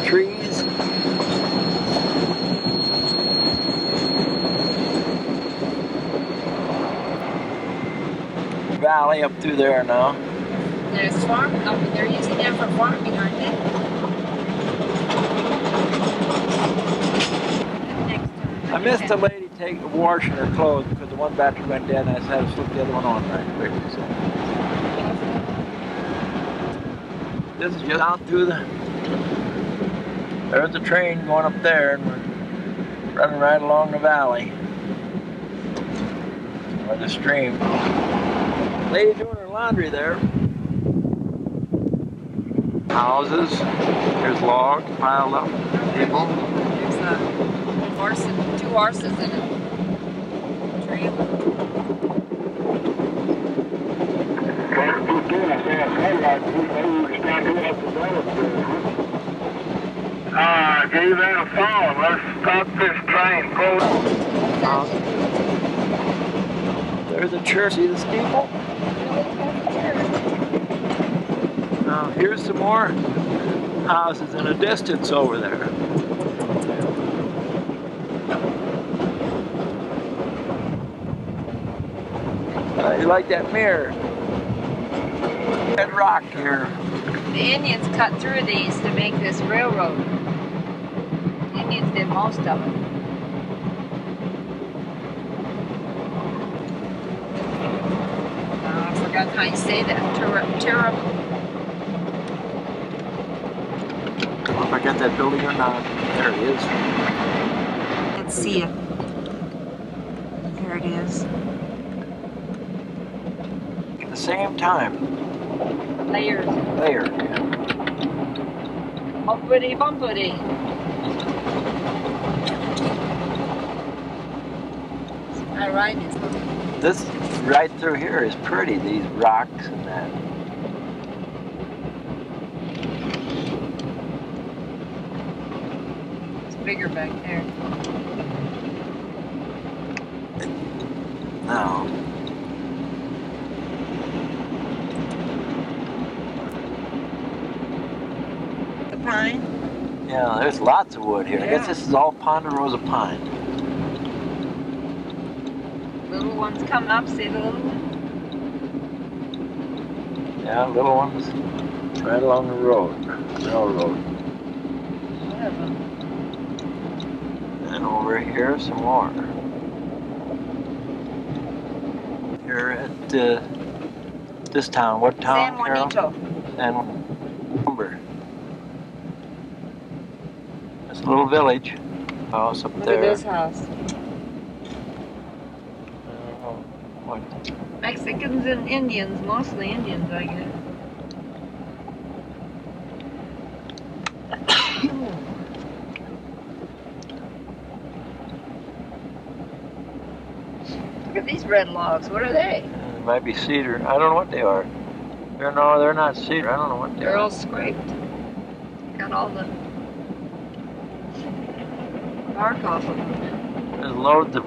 trees. Valley up through there now. There's farming up and they're using that for farming, aren't they? I missed a lady take washing her clothes because the one battery went dead, and I had to slip the other one on right quick. So. This is just out through the. There's the train going up there, and we're running right along the valley or the stream. Lady doing her laundry there. Houses. There's logs piled up. People. There's a horse and 2 horses in a trailer. Gave that a phone. Let's stop this train. There's a church. See the steeple? Now here's some more houses in a distance over there. You like that mirror? That rock here. The Indians cut through these to make this railroad. The Indians did most of it. I forgot how you say that. Terrible. I don't know if I got that building or not. There it is. Let's see it. Here it is. At the same time. Layers. Layer. Bumpity bumpity. My right is. This right through here is pretty, these rocks and that. It's bigger back there. No. The pine? Yeah, there's lots of wood here. I guess Yeah. this is all ponderosa pine. Little ones come up, see the little one? Yeah, little ones right along the road, railroad. Whatever. And over here, some more. Here at this town, what town, San Carol? Juanito. San Lumber. It's a little village house up Look there. at this house. I don't know what. Mexicans and Indians, mostly Indians, I guess. Look at these red logs. What are they? It might be cedar. I don't know what they are. They're not cedar. I don't know what they They're are. all scraped. Got all the bark off of them. There's loads of.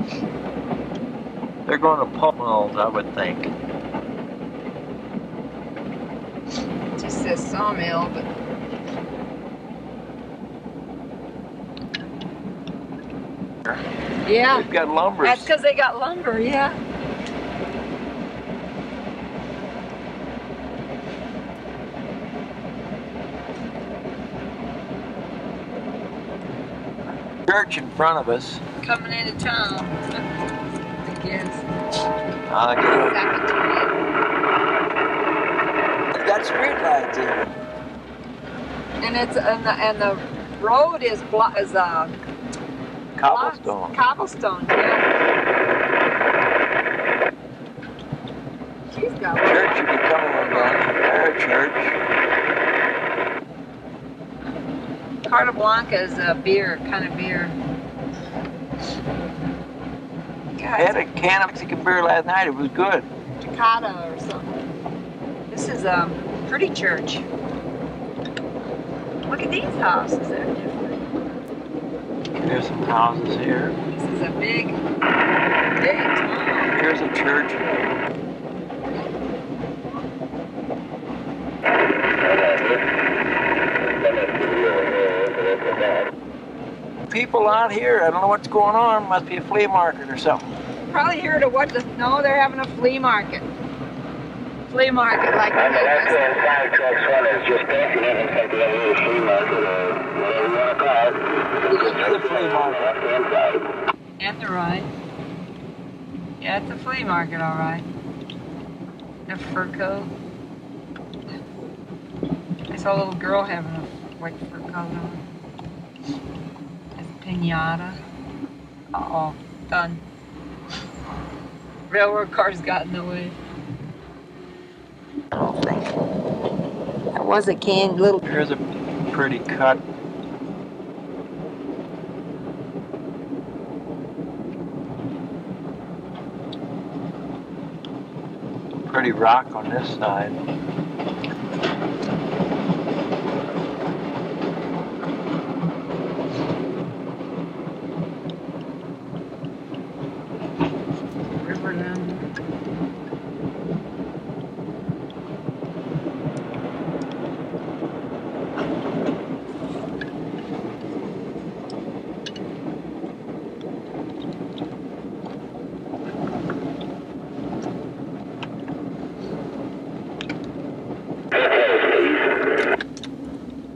They're going to pulp mills, I would think. It just says sawmill, but yeah, They've got lumber. that's because they got lumber. Yeah. Church in front of us. Coming into town, I guess. They've got street lights in. And it's and the road is Cobblestone. Cobblestone. Yeah. She's got Church should be coming on. There, church. Carta Blanca is a beer, kind of beer. I had a can of Mexican beer last night. It was good. Tecate or something. This is a pretty church. Look at these houses. They're different. There's some houses here. This is a big town. Here's a church. People out here, I don't know what's going on. Must be a flea market or something. Probably here to what? No, they're having a flea market. Flea market like On the this. left-hand side, truck one is just backing in and taking a little flea market or whatever you want to call it. There's another flea market. Left-hand side. And the right. Yeah, it's a flea market, all right. A fur coat. I saw a little girl having a white fur coat on. There's a pinata. Uh-oh, done. Railroad cars got in the way. I don't think. That was a canned little... Here's a pretty cut. Pretty rock on this side.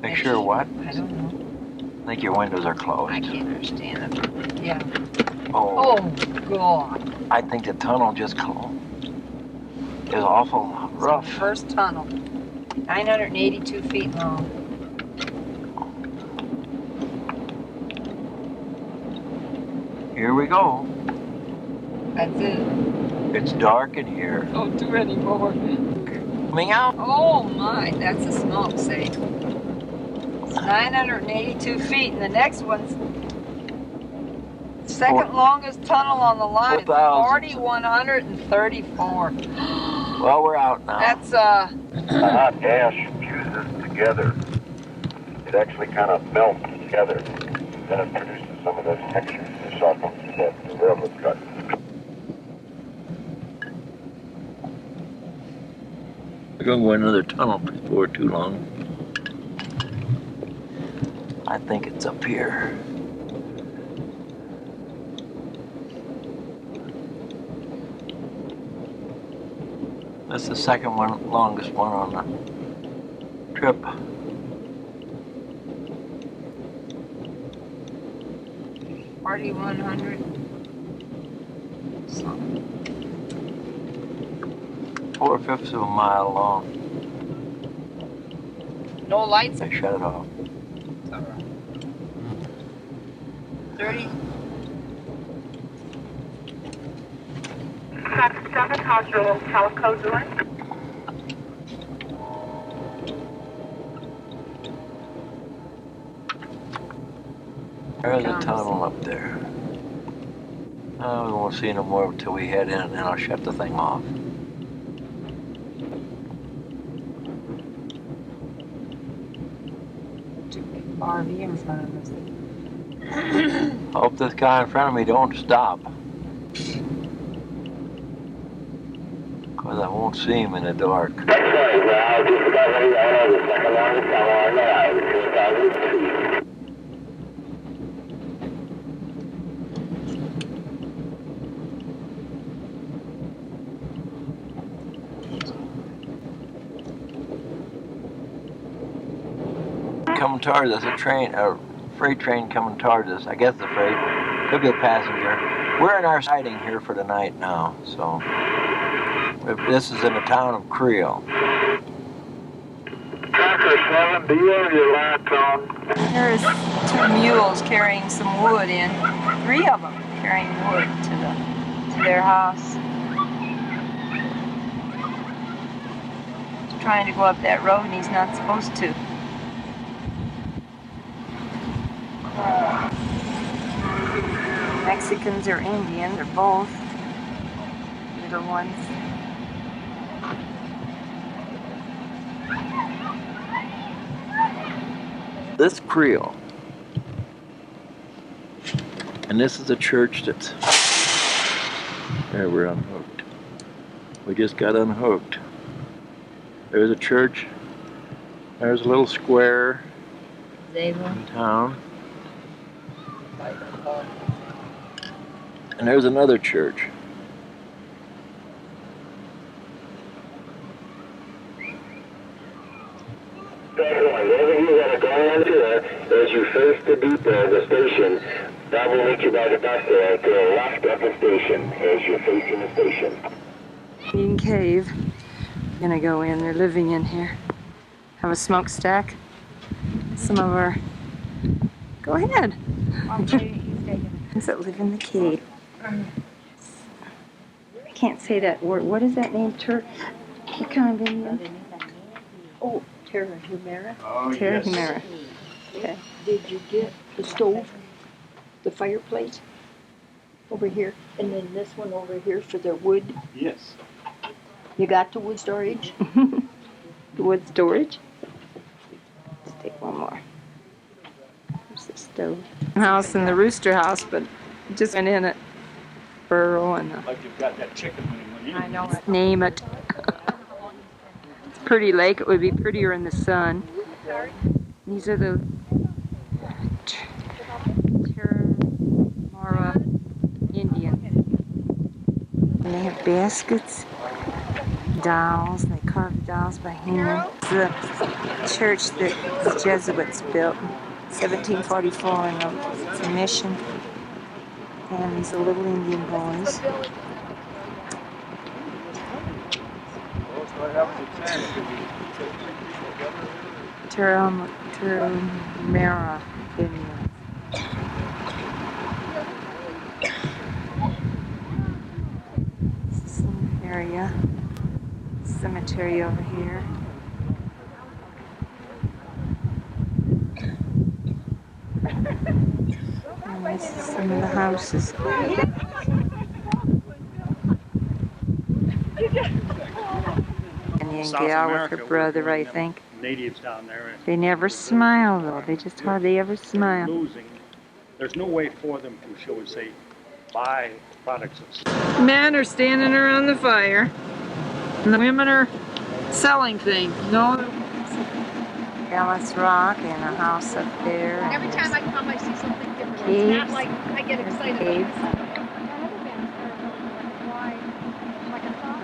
Make sure what? I don't know. I think your windows are closed. I can't understand it. Yeah. Oh, Oh, God. I think the tunnel just closed. It was awful rough. First tunnel. 982 feet long. Here we go. That's it. It's dark in here. Don't do any more. Coming out. Oh my, that's a smoke safe. It's 982 feet, and the next one's second longest tunnel on the line. 4,134. Well, we're out now. That's The hot gas fuses together. It actually kind of melts together. Then it produces some of those textures you saw from the railroad cut. We're going to go another tunnel before too long. I think it's up here. That's the second one, longest one on the trip. Party 100. 4/5 of a mile long. No lights. I shut it off. 30. 7, how's your little calico doing? There's a tunnel up there. Oh, we won't see no more until we head in, and then I'll shut the thing off. RV in front of us. Hope this guy in front of me don't stop. Because I won't see him in the dark. Coming towards us, a freight train coming towards us. I guess the freight, could be a passenger. We're in our siding here for the night now, so this is in the town of Creel. Tractor 7, do you have your lights on? There's 2 mules carrying some wood in. 3 of them carrying wood to their house. He's trying to go up that road and he's not supposed to. Mexicans or Indians, or both. Little ones. This Creel. And this is a church that's... There, we're unhooked. We just got unhooked. There's a church. There's a little square in town. And there's another church. Whatever you want to go on to as you face the depot, the station, That will lead you by the bus there to the left of the station as you're facing the station. Indian cave. Gonna go in. They're living in here. Have a smokestack. Some of our. Go ahead. Does it live in the cave? I can't say that word. What is that name? What kind of Indian? Oh, Terra Humera. Oh, Terra yes. Humera. Okay. Did you get the stove, the fireplace over here, and then this one over here for the wood? Yes. You got the wood storage? The wood storage. Let's take one more. There's the stove. House and the rooster house, but just went in at burrow and Like you've got that chicken when you went in. I know it. Name it. It's a pretty lake. It would be prettier in the sun. These are the Terramara Indians. And they have baskets, dolls. They carve dolls by hand. It's the church that the Jesuits built in 1744, and it's a mission. And these are little Indian boys. Terramara Indians. Some area. Cemetery over here. And this is some of the houses. Indian South gal with America, her brother, we're I doing think. Natives down there. They never smile though. They just hardly ever smile. Losing. There's no way for them to, shall we say, buy products of. Men are standing around the fire, and the women are selling things. No. Ellis Rock and a house up there. And every time I come, I see something different. Caves. It's not like I get excited Caves. about it.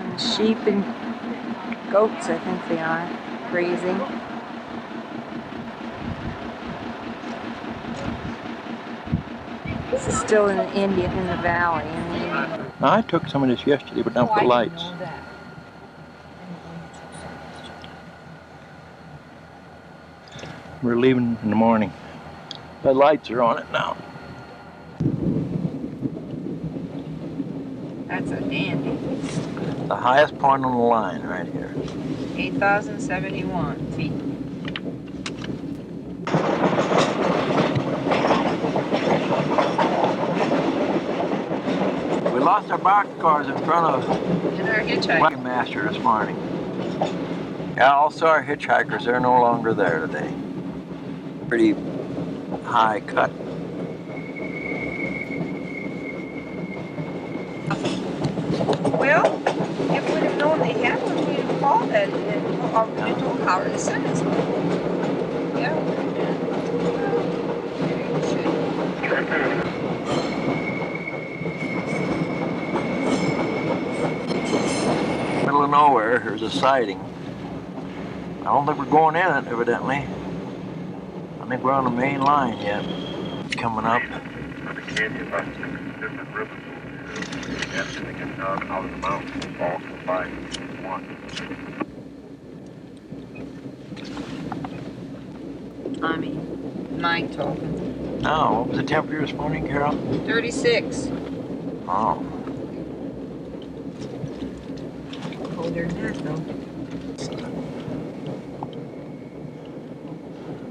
And sheep and goats, I think they are, grazing. This is still in India, in the valley. I took some of this yesterday, but not the lights. We're leaving in the morning. The lights are on it now. That's a dandy. The highest point on the line right here. 8,071 feet. We lost our box cars in front of And our hitchhiker. Wagon Master this morning. Yeah, also our hitchhikers, they're no longer there today. Pretty high cut. Well, if we'd have known they had one, we'd have called it and already told Howard to send us one. Yeah. Middle of nowhere, there's a siding. I don't think we're going in it, evidently. I think we're on the main line yet. It's coming up. The canyon bus different rivers. Yes, they get out of the mountains, all combined in one. Tommy, mine told him. Oh, what was the temperature this morning, Carol? 36. Oh. Colder than that, though.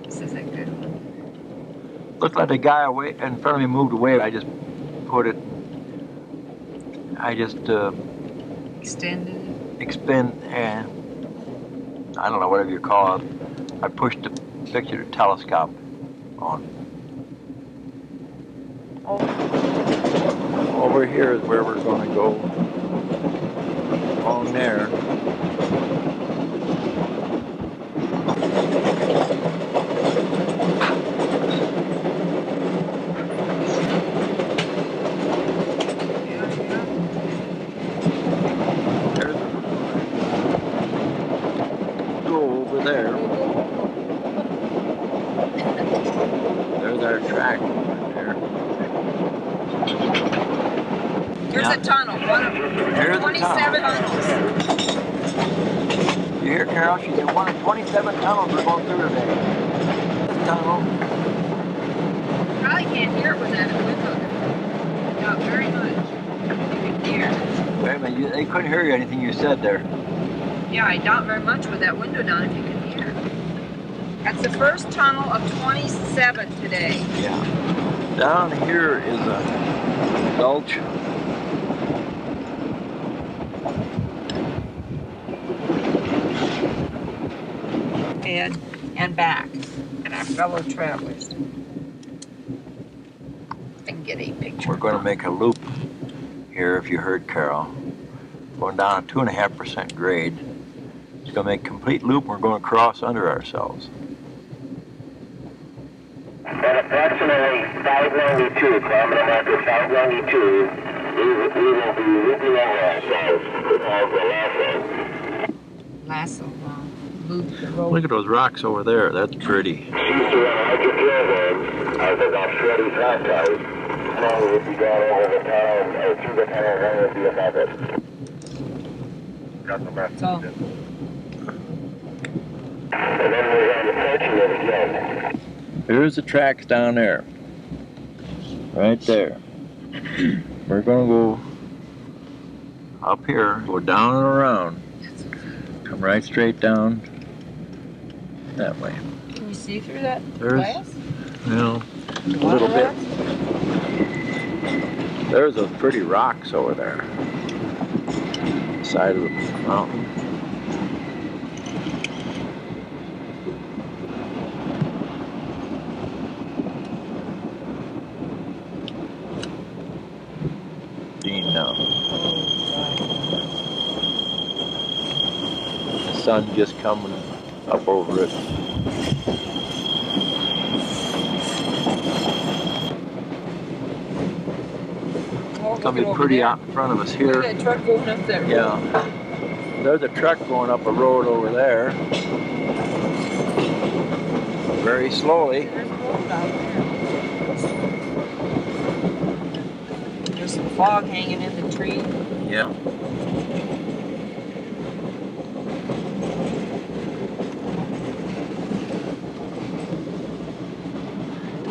This is a good one. Looked like the guy away in front of me moved away. I just put it. I just Extended it. expend and I don't know whatever you call it. I pushed the picture telescope on. Oh. Over here is where we're going to go. Along there. Go over there. There's our track right there. Here's the 27 tunnels. You hear Carol? She said one of 27 tunnels we're going through today. This tunnel. Probably can't hear it with that window there. Not very much. You can hear. Wait a minute, they couldn't hear you anything you said there. Yeah, I doubt very much with that window down if you can hear. That's the first tunnel of 27 today. Yeah. Down here is a gulch. Head and back, and our fellow travelers. I can get a picture. We're going to make a loop here, if you heard Carol. Going down a 2.5% grade. It's going to make a complete loop, and we're going to cross under ourselves. At approximately 592, kilometer marker 592, we will be looping over ourselves because the Lasso loop the road. Look at those rocks over there. That's pretty. She's to run 100 kilograms as about 40 track cars. Now we would be going over the tunnel, or through the tunnel, and then we'll be above it. Got the message. So. And then we're going to approaching it again. Here's the tracks down there. Right there. We're going to go up here, go down and around. Come right straight down that way. Can you see through that There's, glass? a little bit. There's those pretty rocks over there. Side of the mountain. Now. The sun just coming up over it. It's gonna be pretty out in front of us here. Look at that truck going up there. Yeah. There's a truck going up a road over there. Very slowly. There's a road out there. There's some fog hanging in the tree. Yeah.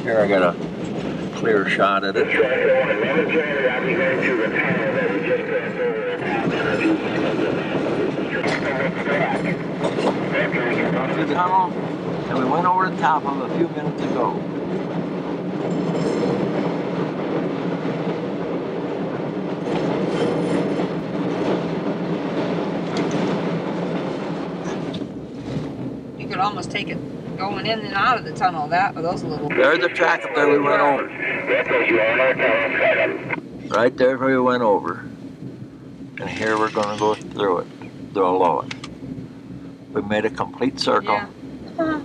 Here I got a clear shot at it. Through the tunnel, and we went over the top of it a few minutes ago. You could almost take it going in and out of the tunnel. Those little. There's the track up there we went over. Right there where we went over. And here we're going to go through it, below it. We made a complete circle. Yeah.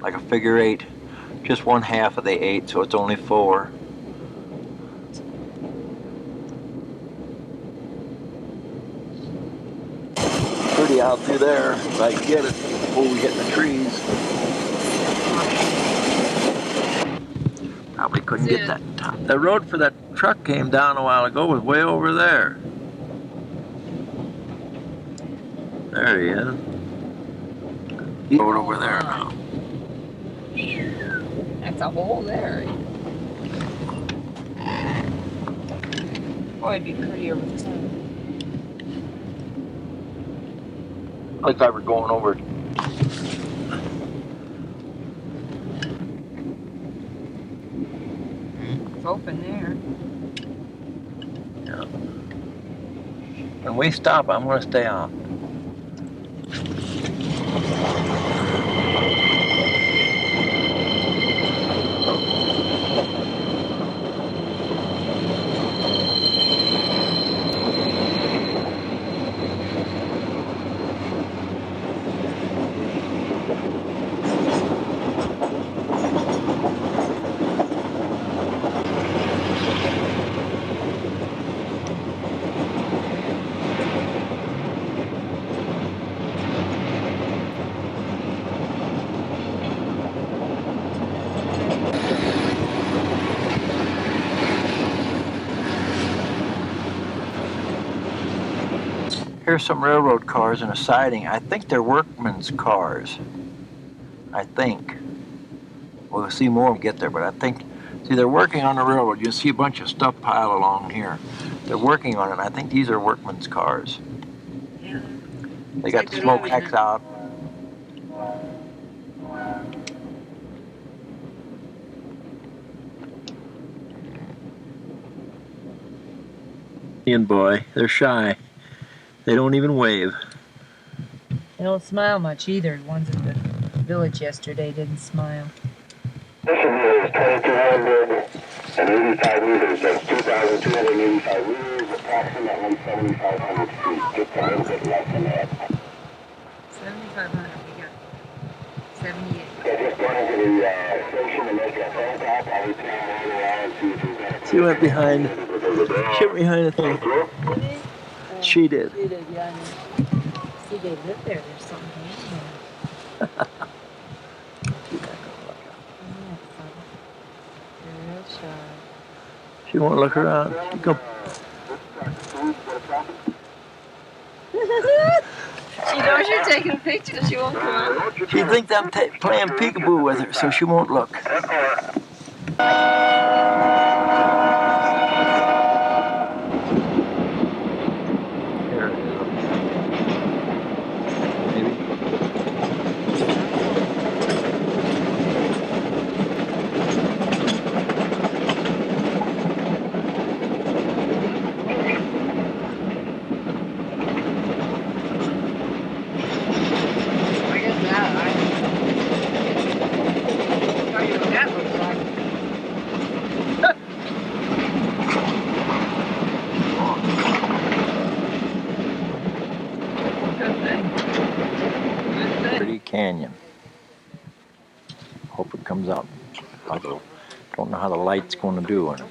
Like a figure 8. Just 1/2 of the 8, so it's only 4. Pretty out through there, if I can get it before we hit the trees. Probably couldn't get that top. The road for that truck came down a while ago was way over there. There he is. He's over there now. That's a hole there. Boy, it'd be pretty over the sun. Like I were going over. It's open there. Yeah. When we stop, I'm going to stay on. Here's some railroad cars in a siding. I think they're workmen's cars. I think. We'll see more when we get there, but I think, see, they're working on the railroad. You'll see a bunch of stuff piled along here. They're working on it. I think these are workmen's cars. They got the smoke X out. Indian boy, they're shy. They don't even wave. They don't smile much either. The ones at the village yesterday didn't smile. This one here is 2,285 meters. That's 2,285 meters, approximately 7,500 feet. Just a little bit less than that. 7,500. We got 78. So just going to the station to make a phone call. Probably plan all around and see if there's any. She went behind. She went behind the thing. She did. She did, yeah. See, they live there. There's something in there. Real shy. She won't look around. She go. She knows you're taking a picture. She won't come out. She thinks I'm playing peekaboo with her, so she won't look. Pretty canyon. Hope it comes out. I don't know how the light's going to do on it.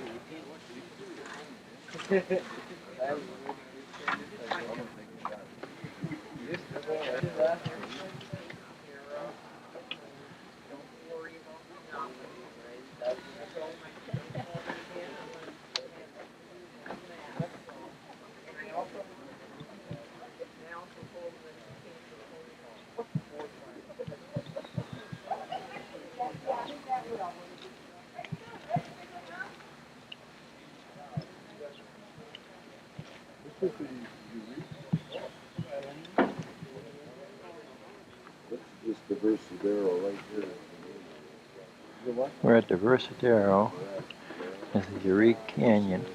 We're at the Versadero. This is Jittery Canyon.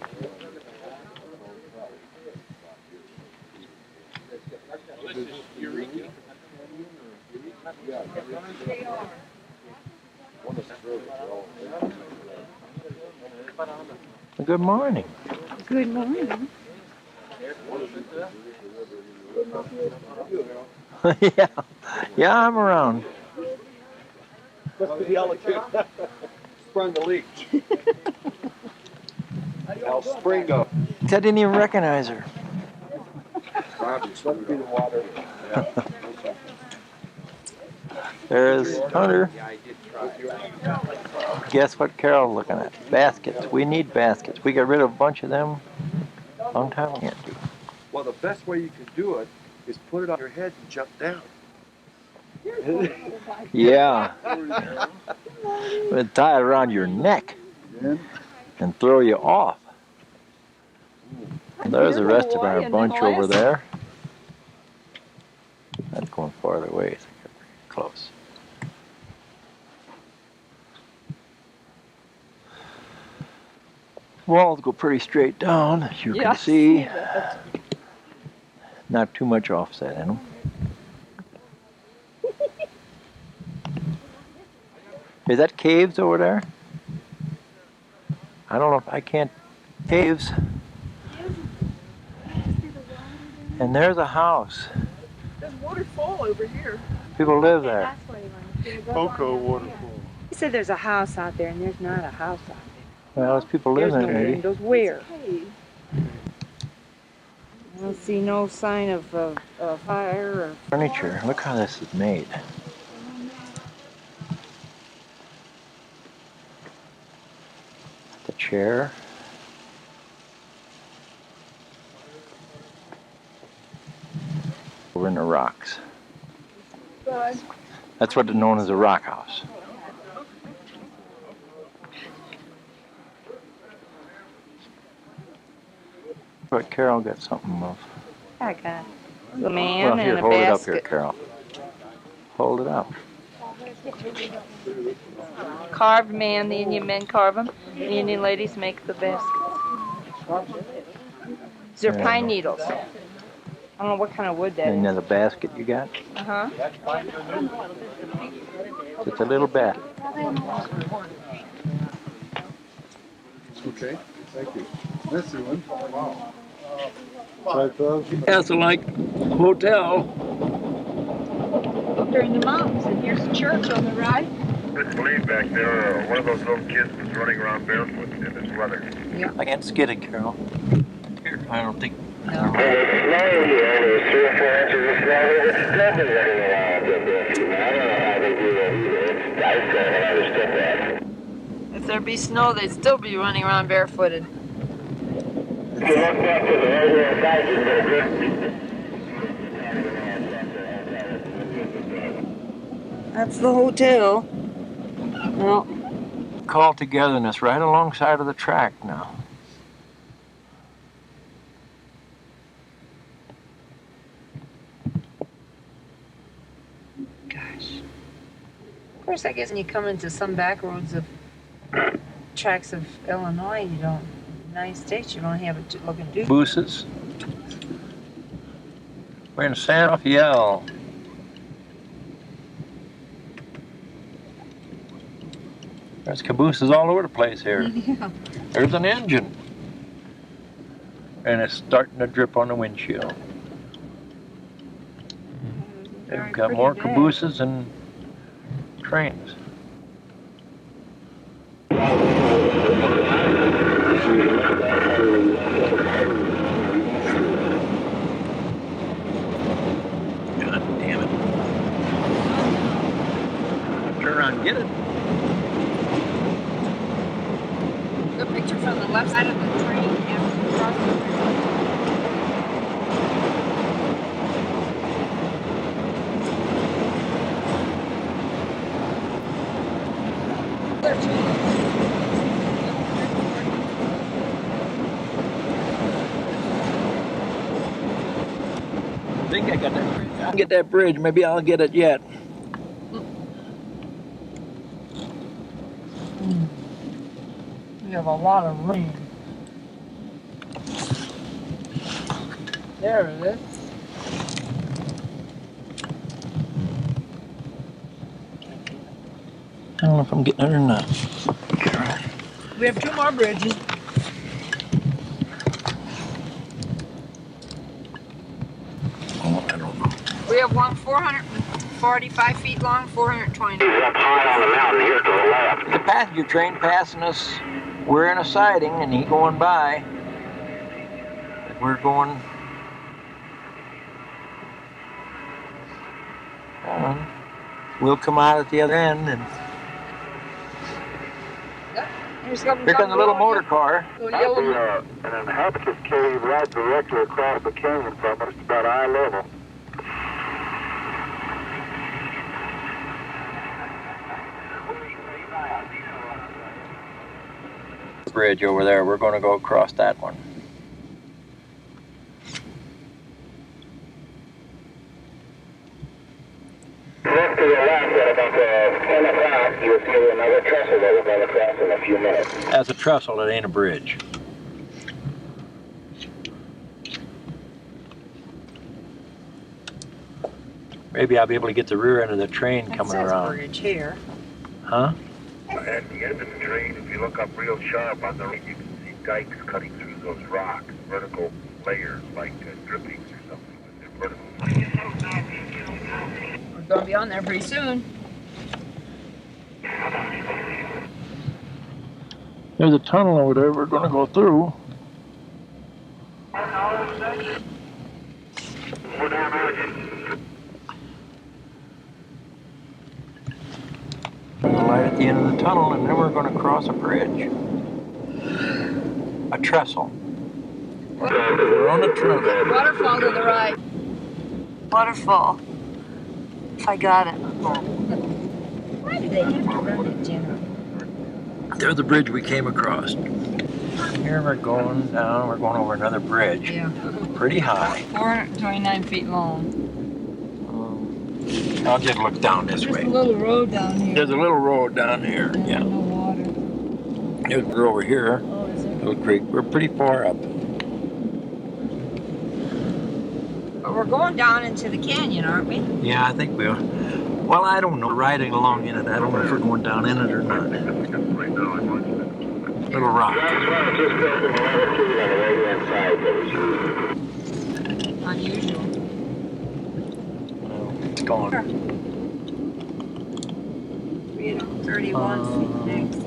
Good morning. Good morning. Yeah, yeah, I'm around. Must be the electric. Sprung the leak. I'll spring up. I didn't even recognize her. Must be the water. There's Hunter. Guess what Carol's looking at? Baskets. We need baskets. We got rid of a bunch of them a long time ago. Can't do. Well, the best way you can do it is put it on your head and jump down. Yeah. But tie it around your neck and throw you off. There's the rest of our bunch over there. That's going farther away. It's close. Walls go pretty straight down, as you can see. Not too much offset in them. Is that caves over there? I don't know if I can't. Caves. And there's a house. There's waterfall over here. People live there. Cocoa waterfall. He said there's a house out there, and there's not a house out there. Well, there's people living There's no there, maybe. windows. Where? I don't see no sign of fire or Furniture. Look how this is made. The chair. Over in the rocks. That's what is known as a rock house. But Carol got something of. I got a man Well, and here, a hold it up basket. here, Carol. Hold it up. Carved man, the Indian men carve them. The Indian ladies make the baskets. These are pine needles. I don't know what kind of wood that And is. then the basket you got? Uh-huh. It's a little basket. Okay, thank you. That's the one. Wow. 5,000. Castle like hotel. Up there in the mountains, and here's the church on the right. This lane back there, one of those little kids was running around barefoot in this weather. Yeah. I can't skid it, Carol. Here, I don't think. No. Well, it's snowing here. There's 3 or 4 inches of snow here. It's still been running around barefoot. I don't know how they do that either. I don't understand that. If there be snow, they'd still be running around barefooted. If you look back to the earlier guys, you go That's the hotel. Well, Call togetherness right alongside of the track now. gosh. Of course, I guess when you come into some back roads of tracks of Illinois, you don't. United States, you don't have it looking do. Cabooses. We're in San Rafael. There's cabooses all over the place here. Yeah. There's an engine. And it's starting to drip on the windshield. They've got more cabooses than trains. God damn it. Turn around, get it. The picture from the left side of the train after you cross the bridge. I think I got that bridge. I'll get that bridge. Maybe I'll get it yet. We have a lot of rain. There it is. I don't know if I'm getting it or not. We have 2 more bridges. Oh, I don't know. We have one 445 feet long, 420. He's up high on the mountain here to the left. The passenger train passing us. We're in a siding and he going by. We're going. We'll come out at the other end and here comes a little motor car. An inhabited cave right directly across the canyon from us, about eye level. Bridge over there. We're going to go across that one. Look to the left at about 10 o'clock, you'll see another trestle that we're going to cross in a few minutes. That's a trestle. It ain't a bridge. Maybe I'll be able to get the rear end of the train coming around. Bridge here. Huh? At the end of the train, if you look up real sharp on the right, you can see dikes cutting through those rocks, vertical layers like drippings or something. They're vertical. We're going to be on there pretty soon. There's a tunnel over there we're going to go through. The light at the end of the tunnel, and then we're going to cross a bridge. A trestle. We're on a trestle. Waterfall to the right. Waterfall. If I got it. Why do they have to run it generally? There's the bridge we came across. Here we're going down, we're going over another bridge. Yeah. Pretty high. 429 feet long. I'll just look down this way. There's a little road down here. There's a little road down here, yeah. No water. We're over here, Oh, is there? little creek. We're pretty far up. But we're going down into the canyon, aren't we? Yeah, I think we are. Well, I don't know. Riding along in it, I don't know if we're going down in it or not. Little rock. Unusual. Well, it's gone. 31 feet next.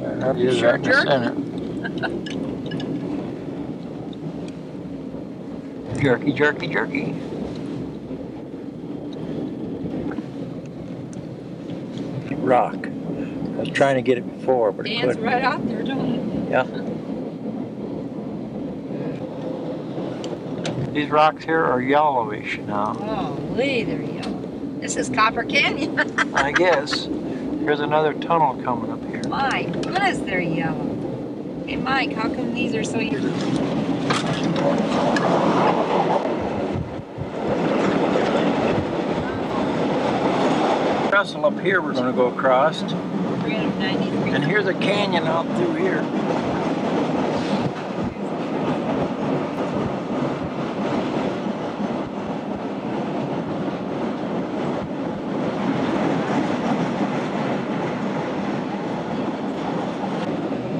There it is, Sure right in the jerk. center. Jerky, jerky, jerky. Rock. I was trying to get it before, but I Dan's couldn't. right out there, don't it? Yeah. These rocks here are yellowish now. Holy, they're yellow. This is Copper Canyon. I guess. Here's another tunnel coming up here. My goodness, they're yellow. Hey, Mike, how come these are so yellow? Trestle up here we're going to go across. 393. And here's a canyon out through here.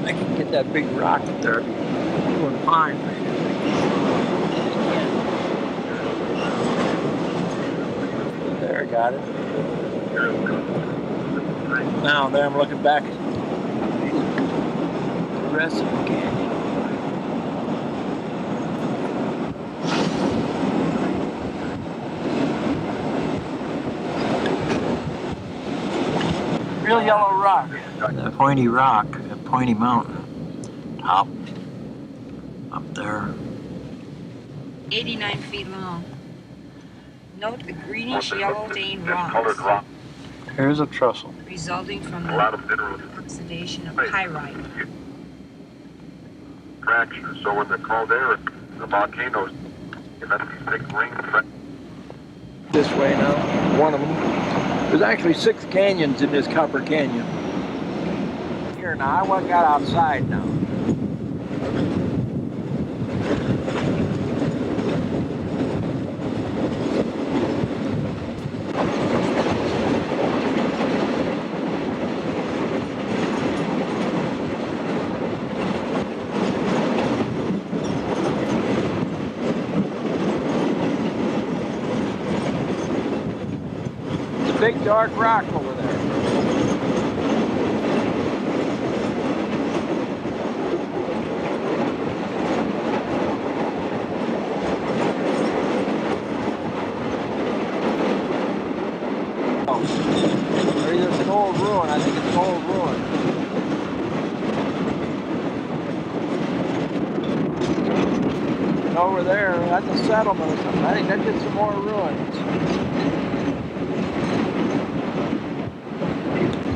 I can get that big rock up there. Doing fine. There, I got it. Now there I'm looking back at the rest of the canyon. Real yellow rock. The pointy rock, the pointy mountain. Top. Up there. 89 feet long. Note the greenish yellow stained Discolored rocks rock. Here's a trestle. resulting from A lot the of minerals oxidation of pyrite. fractures. So when the caldera, the volcanoes, you have these big ring fractures. This way now, one of them. There's actually 6 canyons in this Copper Canyon. Here now, I got outside now. Big dark rock over there. Oh, there's an old ruin. I think it's an old ruin. And over there, that's a settlement or something. I think that's just some more ruins.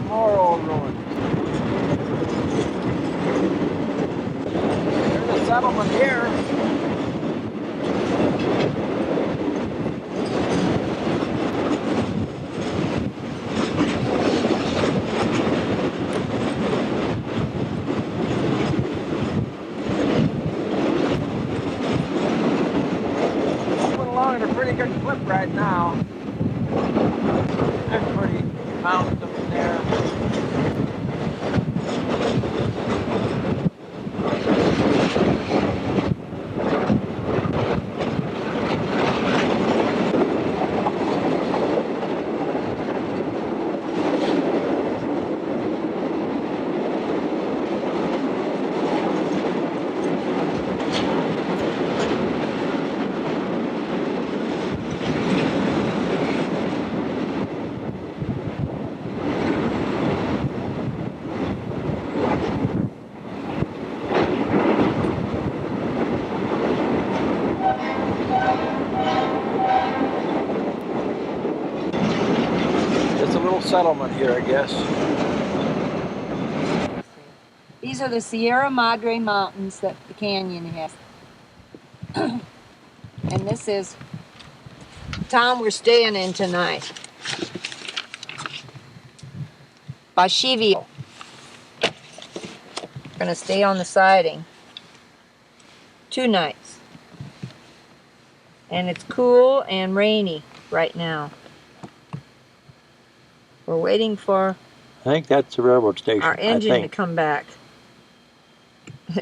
More old ruins. There's a settlement here. Moving along at a pretty good clip right now. There's pretty mountains up in there. settlement here, I guess. These are the Sierra Madre Mountains that the canyon has. And this is the town we're staying in tonight. Bashivio. We're gonna stay on the siding 2 nights. And it's cool and rainy right now. We're waiting for I think that's the railroad station. our engine to come back.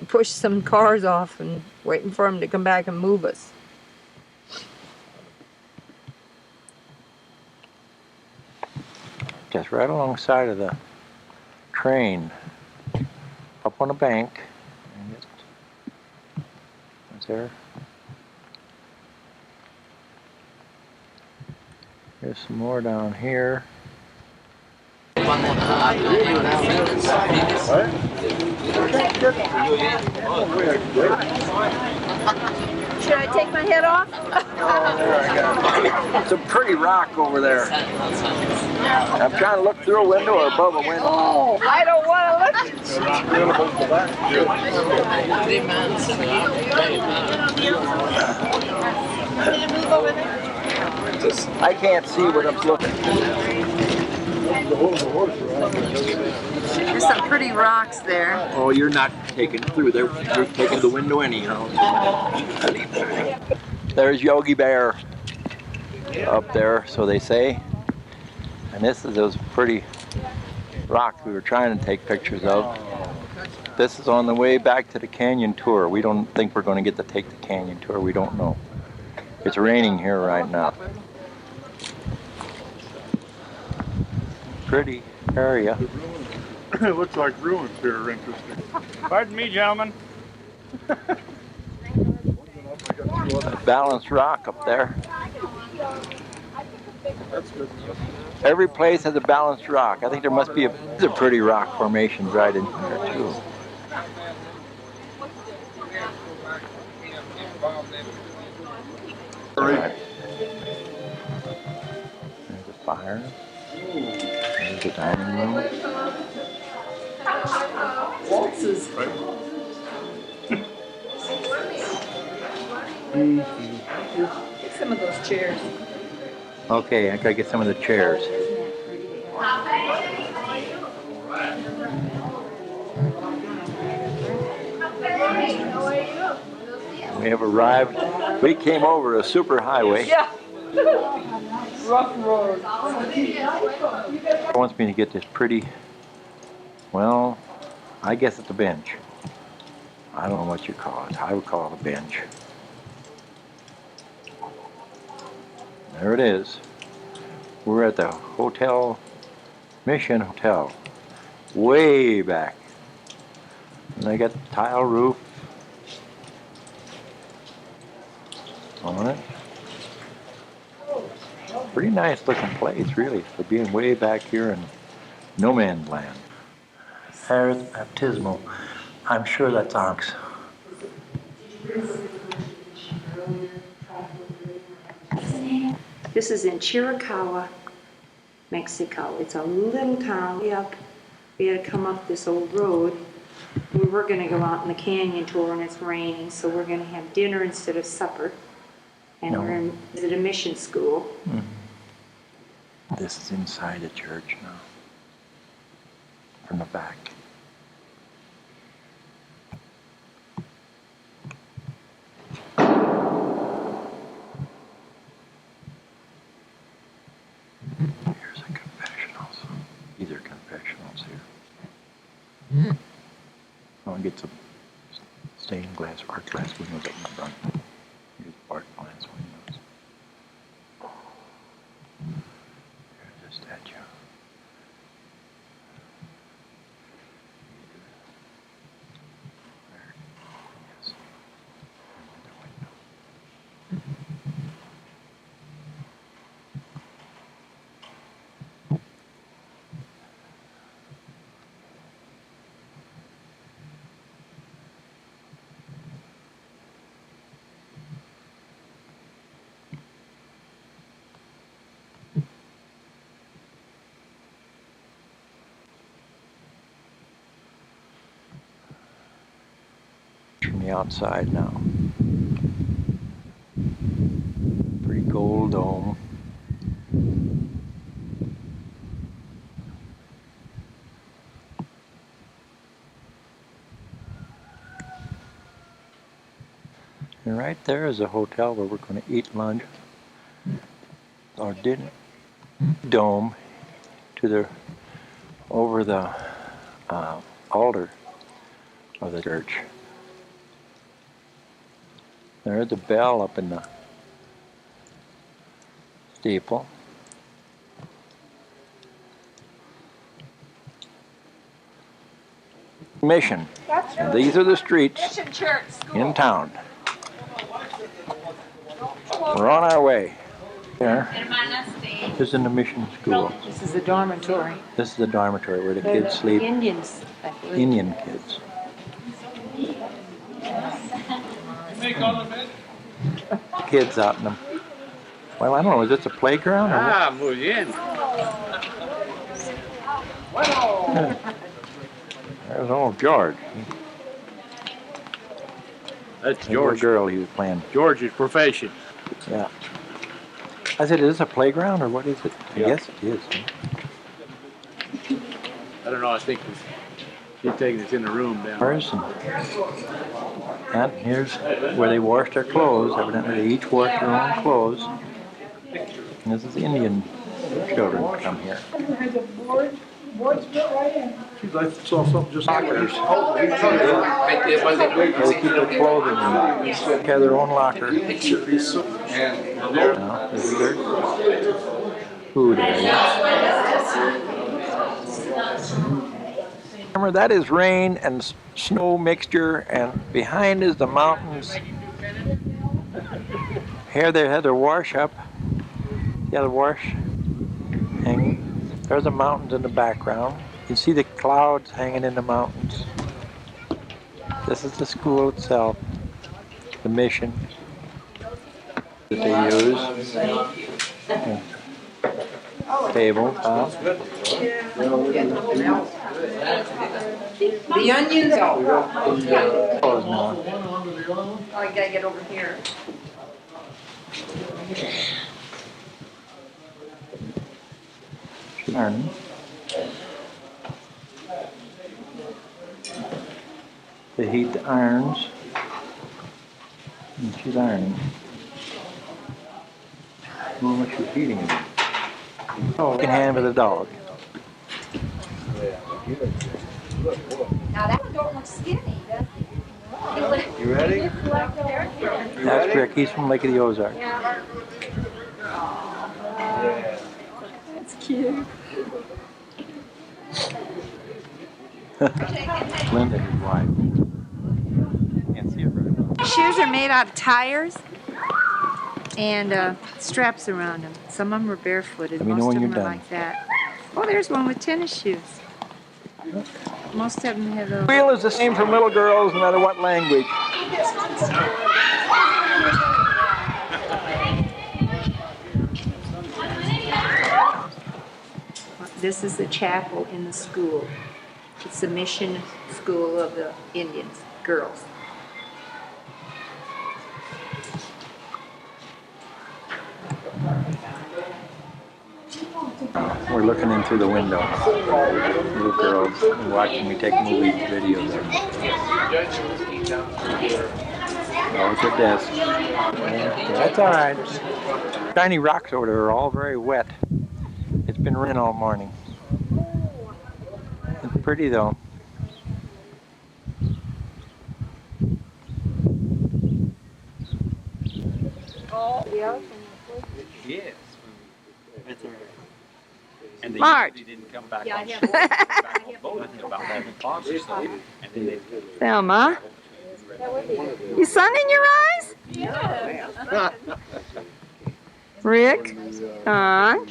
Push some cars off and waiting for them to come back and move us. Just right alongside of the train, up on a bank. And it's there. There's some more down here. Should I take my head off? Oh, there I got it. It's a pretty rock over there. I'm trying to look through a window or above a window. Oh, I don't want to look. I can't see what I'm looking There's some pretty rocks there. Oh, you're not taking it through there. You're taking the window anyhow. There's Yogi Bear up there, so they say. And this is those pretty rocks we were trying to take pictures of. This is on the way back to the canyon tour. We don't think we're going to get to take the canyon tour. We don't know. It's raining here right now. Pretty area. It looks like ruins here, interesting. Pardon me, gentlemen. Balanced rock up there. That's good. Every place has a balanced rock. I think there must be a pretty rock formations right in here too. Right. There's a fire. There's the dining room. Get some of those chairs. Okay, I gotta get some of the chairs. We have arrived. We came over a super highway. Yeah. Rough road. Wants me to get this pretty, well, I guess it's a bench. I don't know what you call it. I would call it a bench. There it is. We're at the Hotel, Mission Hotel, way back. And they got the tile roof on it. Pretty nice looking place, really, for being way back here in no man's land. There's baptismal. I'm sure that's ox. This is in Chiricahua, Mexico. It's a little town way up. We had to come up this old road. We were going to go out on the canyon tour and it's raining, so we're going to have dinner instead of supper. And No. we're going to visit a mission school. Mm-hmm. This is inside the church now, from the back. Here's a confessionals. These are confessionals here. I'll get some stained glass, art glass windows up in the front. Here's art glass windows. There's a statue. There. Yes. Another window. the outside now. Pretty gold dome. And right there is a hotel where we're going to eat lunch, or dinner, dome, to the over the altar of the church. There's the bell up in the steeple. Mission. And these are the streets Mission Church School. in town. We're on our way. There. This is in the mission school. This is the dormitory. This is the dormitory where the kids sleep. Indians. I believe. Indian kids. Kids out in them. Well, I don't know. Is this a playground or what? muy bien. There's old George. That's The little girl he was playing. George's profession. Yeah. I said, is this a playground or what is it? I Yeah. guess it is. I don't know. I think he's taking us in the room down. And here's where they wash their clothes. Evidently, they each wash their own clothes. And this is Indian children come here. I saw something just Lockers. They keep their clothing in lockers. They have their own locker. Now, this is their food area. Remember, that is rain and snow mixture, and behind is the mountains. Here they had their wash up. Yeah, the wash hanging. There's the mountains in the background. You see the clouds hanging in the mountains. This is the school itself, the mission that they use. Table, top. The onions. Closed now. Oh, I gotta get over here. Ironing. They heat the irons, and she's ironing. How much she's heating it. Oh, you can hand with a dog. Now that one don't look skinny, does it? You ready? That's Rick. He's from Lake of the Ozarks. Yeah. That's cute. Linda, his wife. Can't see it very well. Shoes are made out of tires and straps around them. Some of them are barefooted. Let me know Most when of them you're are done. like that. Oh, there's one with tennis shoes. Most of them have those. Wheel is the same for little girls, no matter what language. This is the chapel in the school. It's the mission school of the Indians, girls. We're looking in through the window. Little girls watching me take movie videos. Oh, it's a desk. That's all right. Tiny rocks over there are all very wet. It's been raining all morning. It's pretty though. Yes. And they Marge. usually didn't come back Yeah, on I shore until about 11 o'clock or so. And then they Thelma, you sun in your eyes? Rick, Don,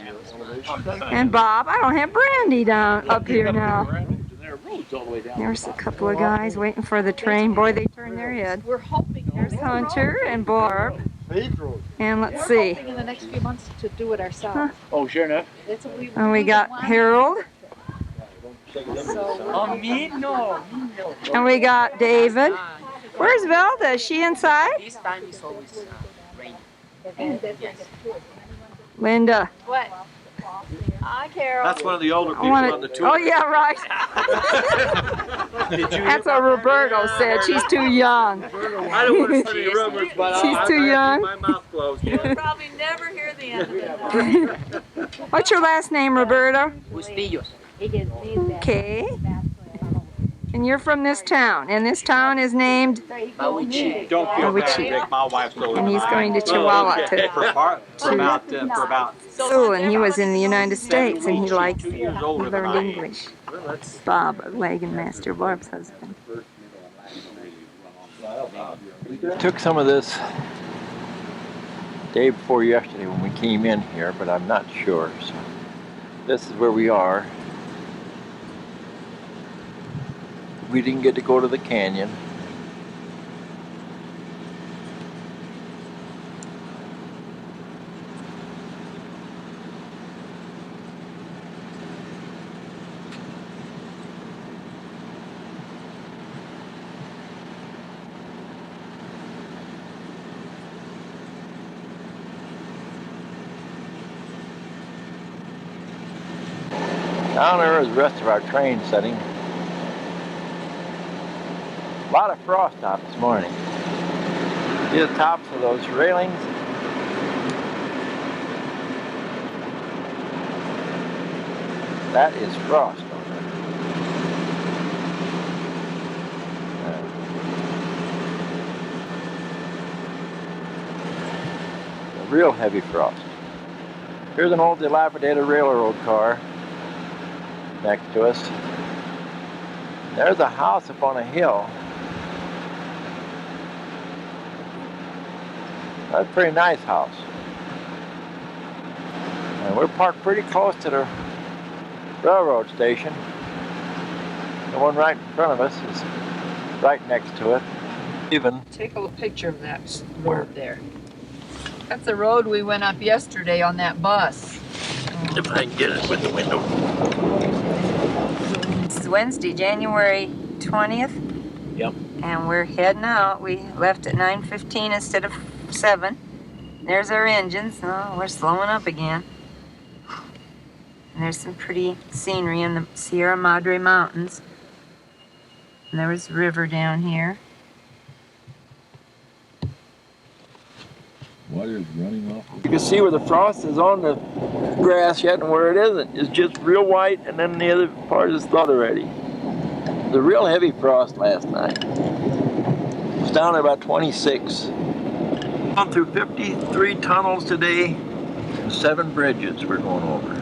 and Bob. I don't have Brandy down up here now. There's a couple of guys waiting for the train. Boy, they turn their head. There's Hunter and Barb. And let's see. In the next few months to do it ourselves. Oh, sure enough. That's what we And we got Harold. So And we got David. Where's Velda? Is she inside? This time is always rainy. Yes. Linda. What? Hi, Carol. That's one of the older people on the tour. Oh, yeah, right. That's what Roberto said. She's too young. I don't want to say any rumors, but She's too young. keep my mouth closed. You'll probably never hear the end of it. What's your last name, Roberto? Bustillos. Okay. And you're from this town, and this town is named? Bawichi. Don't feel bad, Bawichi. Rick. My wife's older. And he's going to Chihuahua for about school, and he was in the United States, and he liked, 2 he years older than I learned am. English. Bob, wagon master, Barb's husband. Took some of this day before yesterday when we came in here, but I'm not sure. So this is where we are. We didn't get to go to the canyon. Down there is the rest of our train setting. A lot of frost out this morning. See the tops of those railings? That is frost on there. A real heavy frost. Here's an old dilapidated railroad car next to us. There's a house up on a hill. That's a pretty nice house. And we're parked pretty close to the railroad station. The one right in front of us is right next to it. Even Take a picture of that road there. That's the road we went up yesterday on that bus. if I can get it with the window. It's Wednesday, January 20th. Yep. And we're heading out. We left at 9:15 instead of 7. There's our engines. Oh, we're slowing up again. And there's some pretty scenery in the Sierra Madre Mountains. And there was a river down here. Water's running off. You can see where the frost is on the grass yet and where it isn't. It's just real white, and then the other part is thawed already. The real heavy frost last night. It was down at about 26. Gone through 53 tunnels today and 7 bridges we're going over.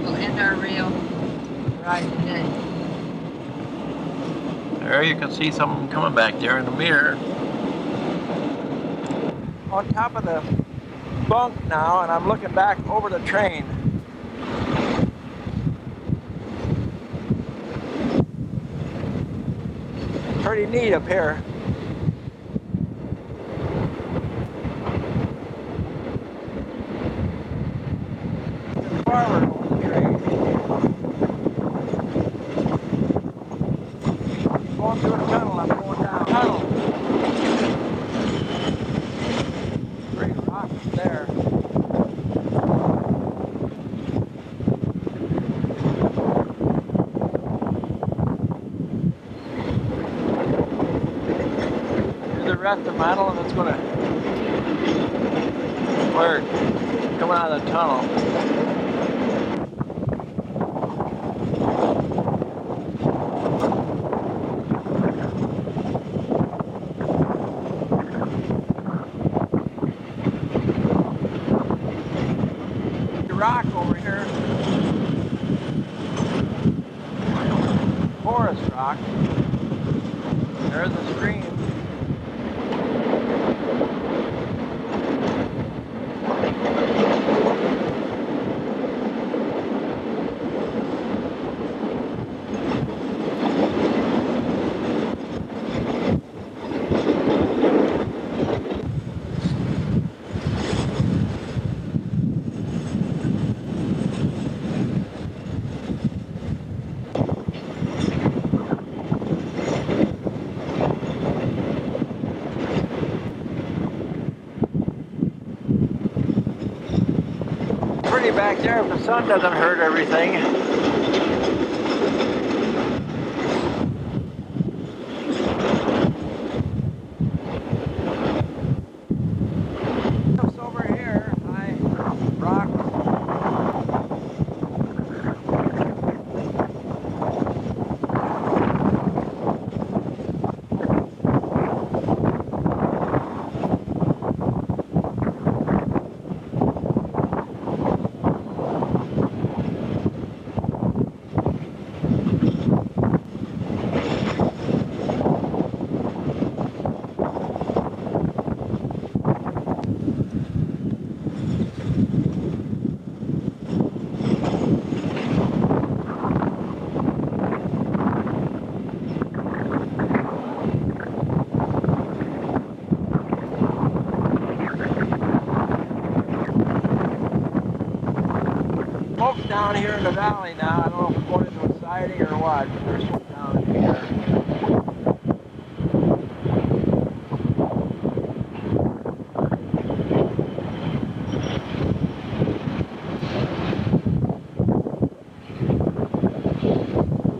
We'll end our rail ride today. There you can see some of them coming back there in the mirror. On top of the bunk now, and I'm looking back over the train. Pretty neat up here. Forward over the train. Going through a tunnel, I'm going down a tunnel. Great rocks there. Here's the rest of my tunnel, and it's gonna work coming out of the tunnel. Rock over here. Forest rock. There's a stream. back there if the sun doesn't hurt everything. Over here, high rocks. Smoke's down here in the valley now. I don't know if we're going into a siding or what, but there's smoke down here.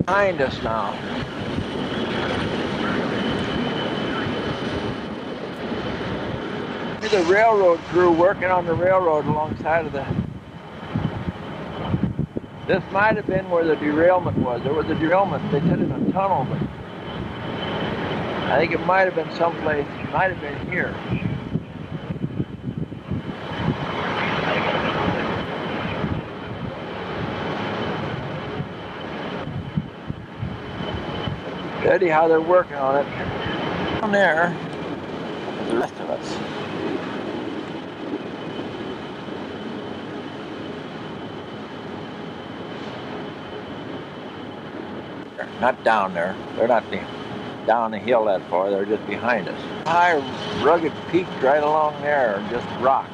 Behind us now. There's a railroad crew working on the railroad alongside of the... This might have been where the derailment was. There was a derailment. They did it in a tunnel, but I think it might have been someplace. It might have been here. Steady how they're working on it. Down there, the rest of us. Not down there. They're not down the hill that far. They're just behind us. High, rugged peak right along there, just rock.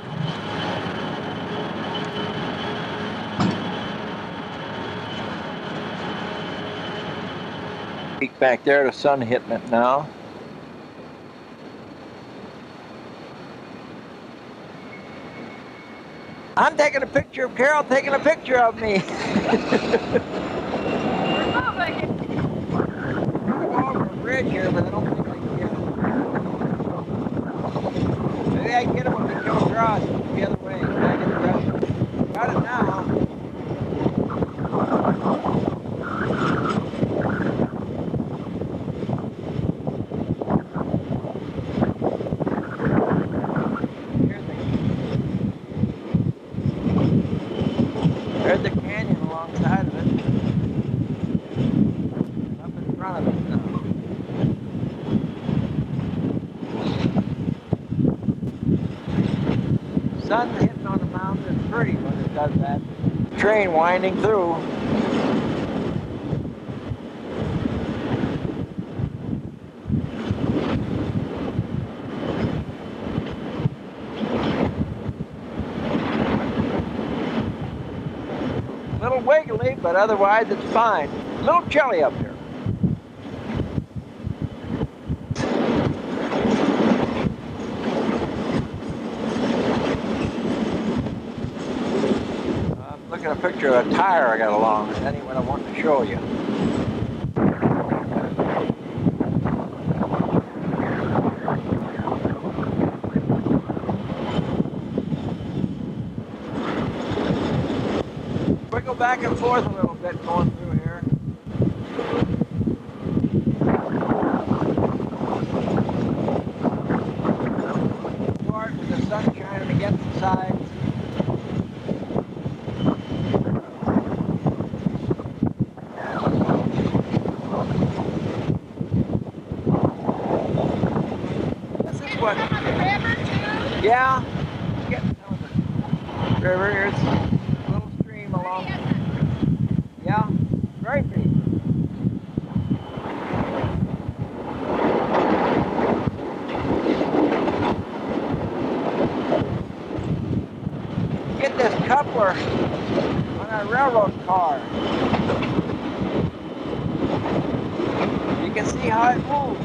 Peek back there, the sun hitting it now. I'm taking a picture of Carol taking a picture of me. Bridge here, but I don't think I can get him. Maybe I can get him when we come across the other way. Back in the restaurant. Got it now. There's the canyon alongside of it. Up in front of us now. Sun hitting on the mountain is pretty when it does that. Train winding through. A little wiggly, but otherwise it's fine. A little chilly up here. A picture of a tire I got along. That ain't what I want to show you. We go back and forth a little bit going through here. Part with the sun shining against the sides. Yeah, getting some of the river. Here's a little stream along. Yeah, very pretty. Get this coupler on our railroad car. You can see how it moves.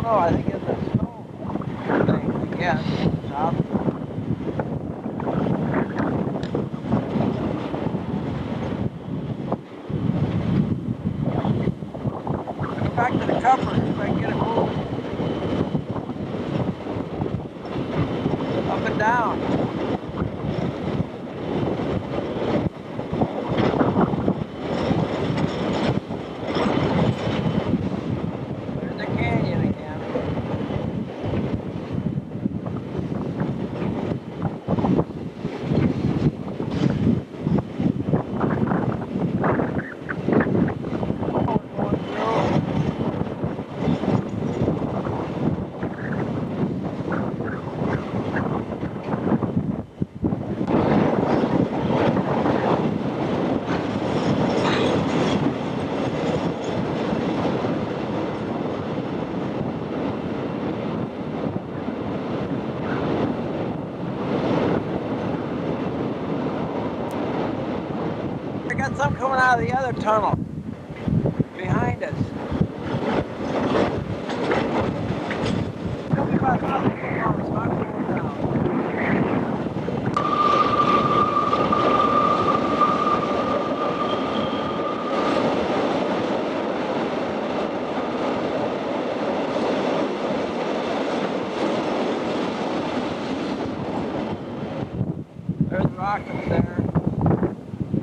know. I think it's a snow thing, I guess. South. Go back to the cover. See if I can get it moving. Up and down. There's the canyon again. I got some coming out of the other tunnel behind us. It'll be about another 2 hours, so I'm going down. There's rock up there.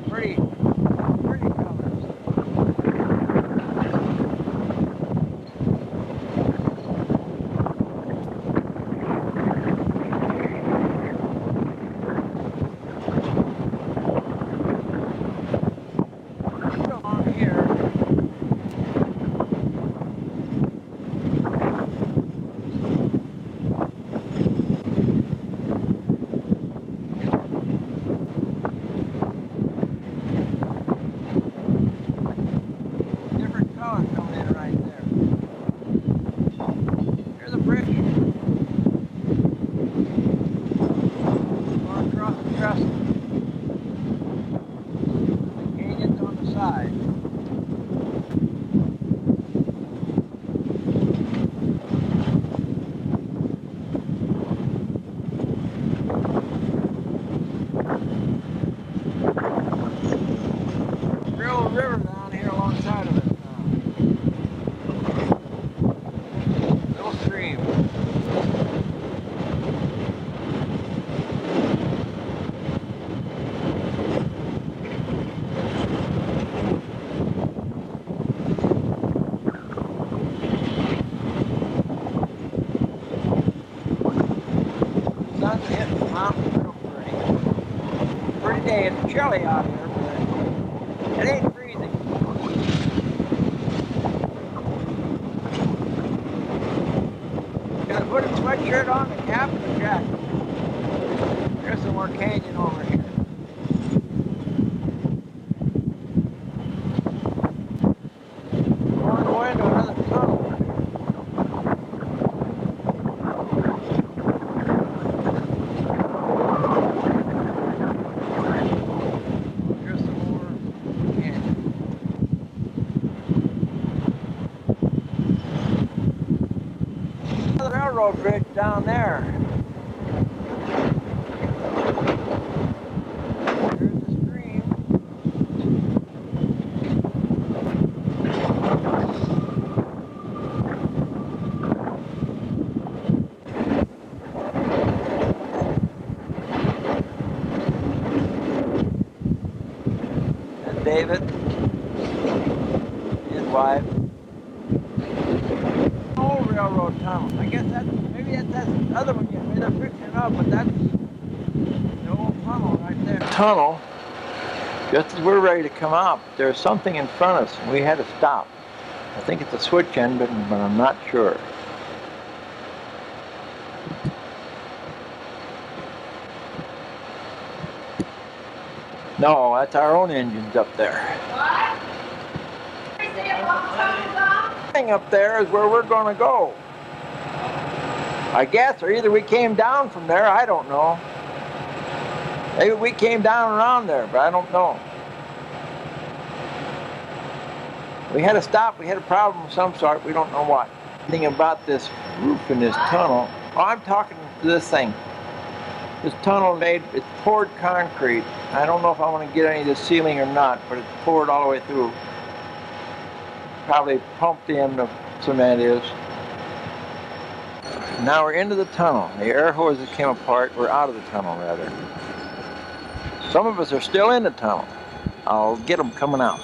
Pretty colors. Along here. Different colors coming in right there. Here's a bridge. Going across the trestle. The canyon's on the side. Real river down here alongside of it now. Little stream. Sun's hitting the mountains real pretty. Pretty day. It's chilly out here, but it ain't freezing. Gotta put a sweatshirt on and cap and a jacket. There's some more canyon over here. We're going into another tunnel. Here's some more canyon. Another railroad bridge down there. There's the stream. And David, his wife. Old railroad tunnel. I guess maybe that's that other one. Maybe they're fixing it up, but that's the old tunnel right there. Tunnel. Just as we're ready to come out, there's something in front of us, and we had to stop. I think it's a switch engine, but I'm not sure. No, that's our own engines up there. What? Thing up there is where we're going to go. I guess, or either we came down from there, I don't know. Maybe we came down around there, but I don't know. We had to stop, we had a problem of some sort, we don't know what. Thing about this roof in this tunnel. Oh, I'm talking to this thing. This tunnel it's poured concrete. I don't know if I want to get any of the ceiling or not, but it's poured all the way through. Probably pumped in, the cement is. Now we're into the tunnel. The air hoses came apart. We're out of the tunnel, rather. Some of us are still in the tunnel. I'll get them coming out.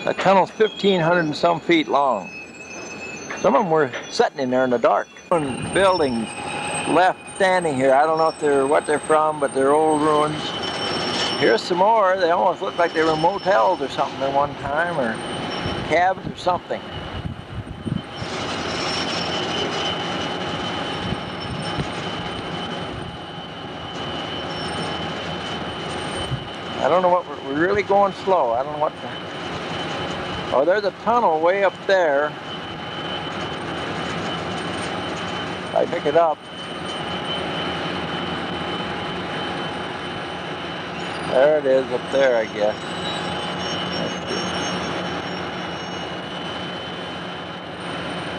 That tunnel's 1,500 and some feet long. Some of them were sitting in there in the dark. Buildings left standing here. I don't know if they're what they're from, but they're old ruins. Here's some more. They almost look like they were motels or something at one time, or cabins or something. I don't know what we're really going slow. I don't know what the... Oh, there's a tunnel way up there. I pick it up. There it is up there, I guess.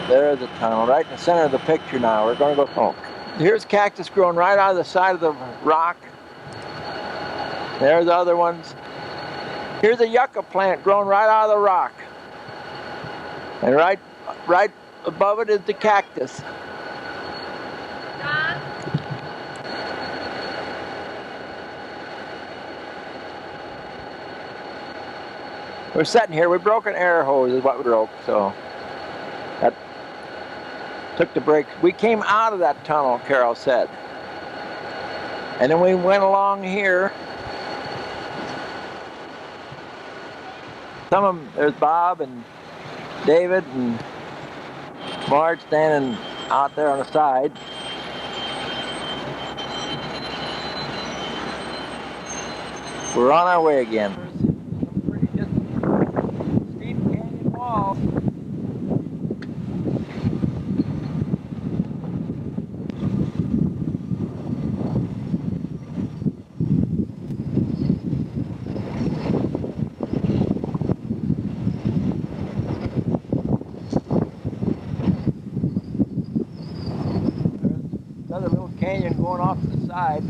There's the tunnel, right in the center of the picture now. We're going to go... Oh, here's cactus growing right out of the side of the rock. There's the other ones. Here's a yucca plant growing right out of the rock. And right above it is the cactus. We're sitting here. We broke an air hose is what we broke, so that took the brakes. We came out of that tunnel, Carol said. And then we went along here. Some of them, there's Bob and David and Marge standing out there on the side. We're on our way again. Some pretty steep canyon wall. Another little canyon going off to the side.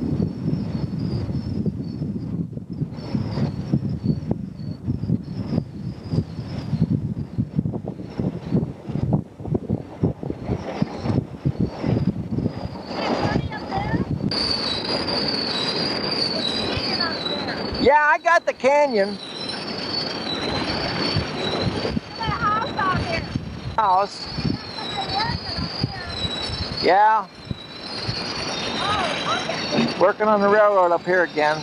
Yeah, I got the canyon. House. Yeah. Working on the railroad up here again.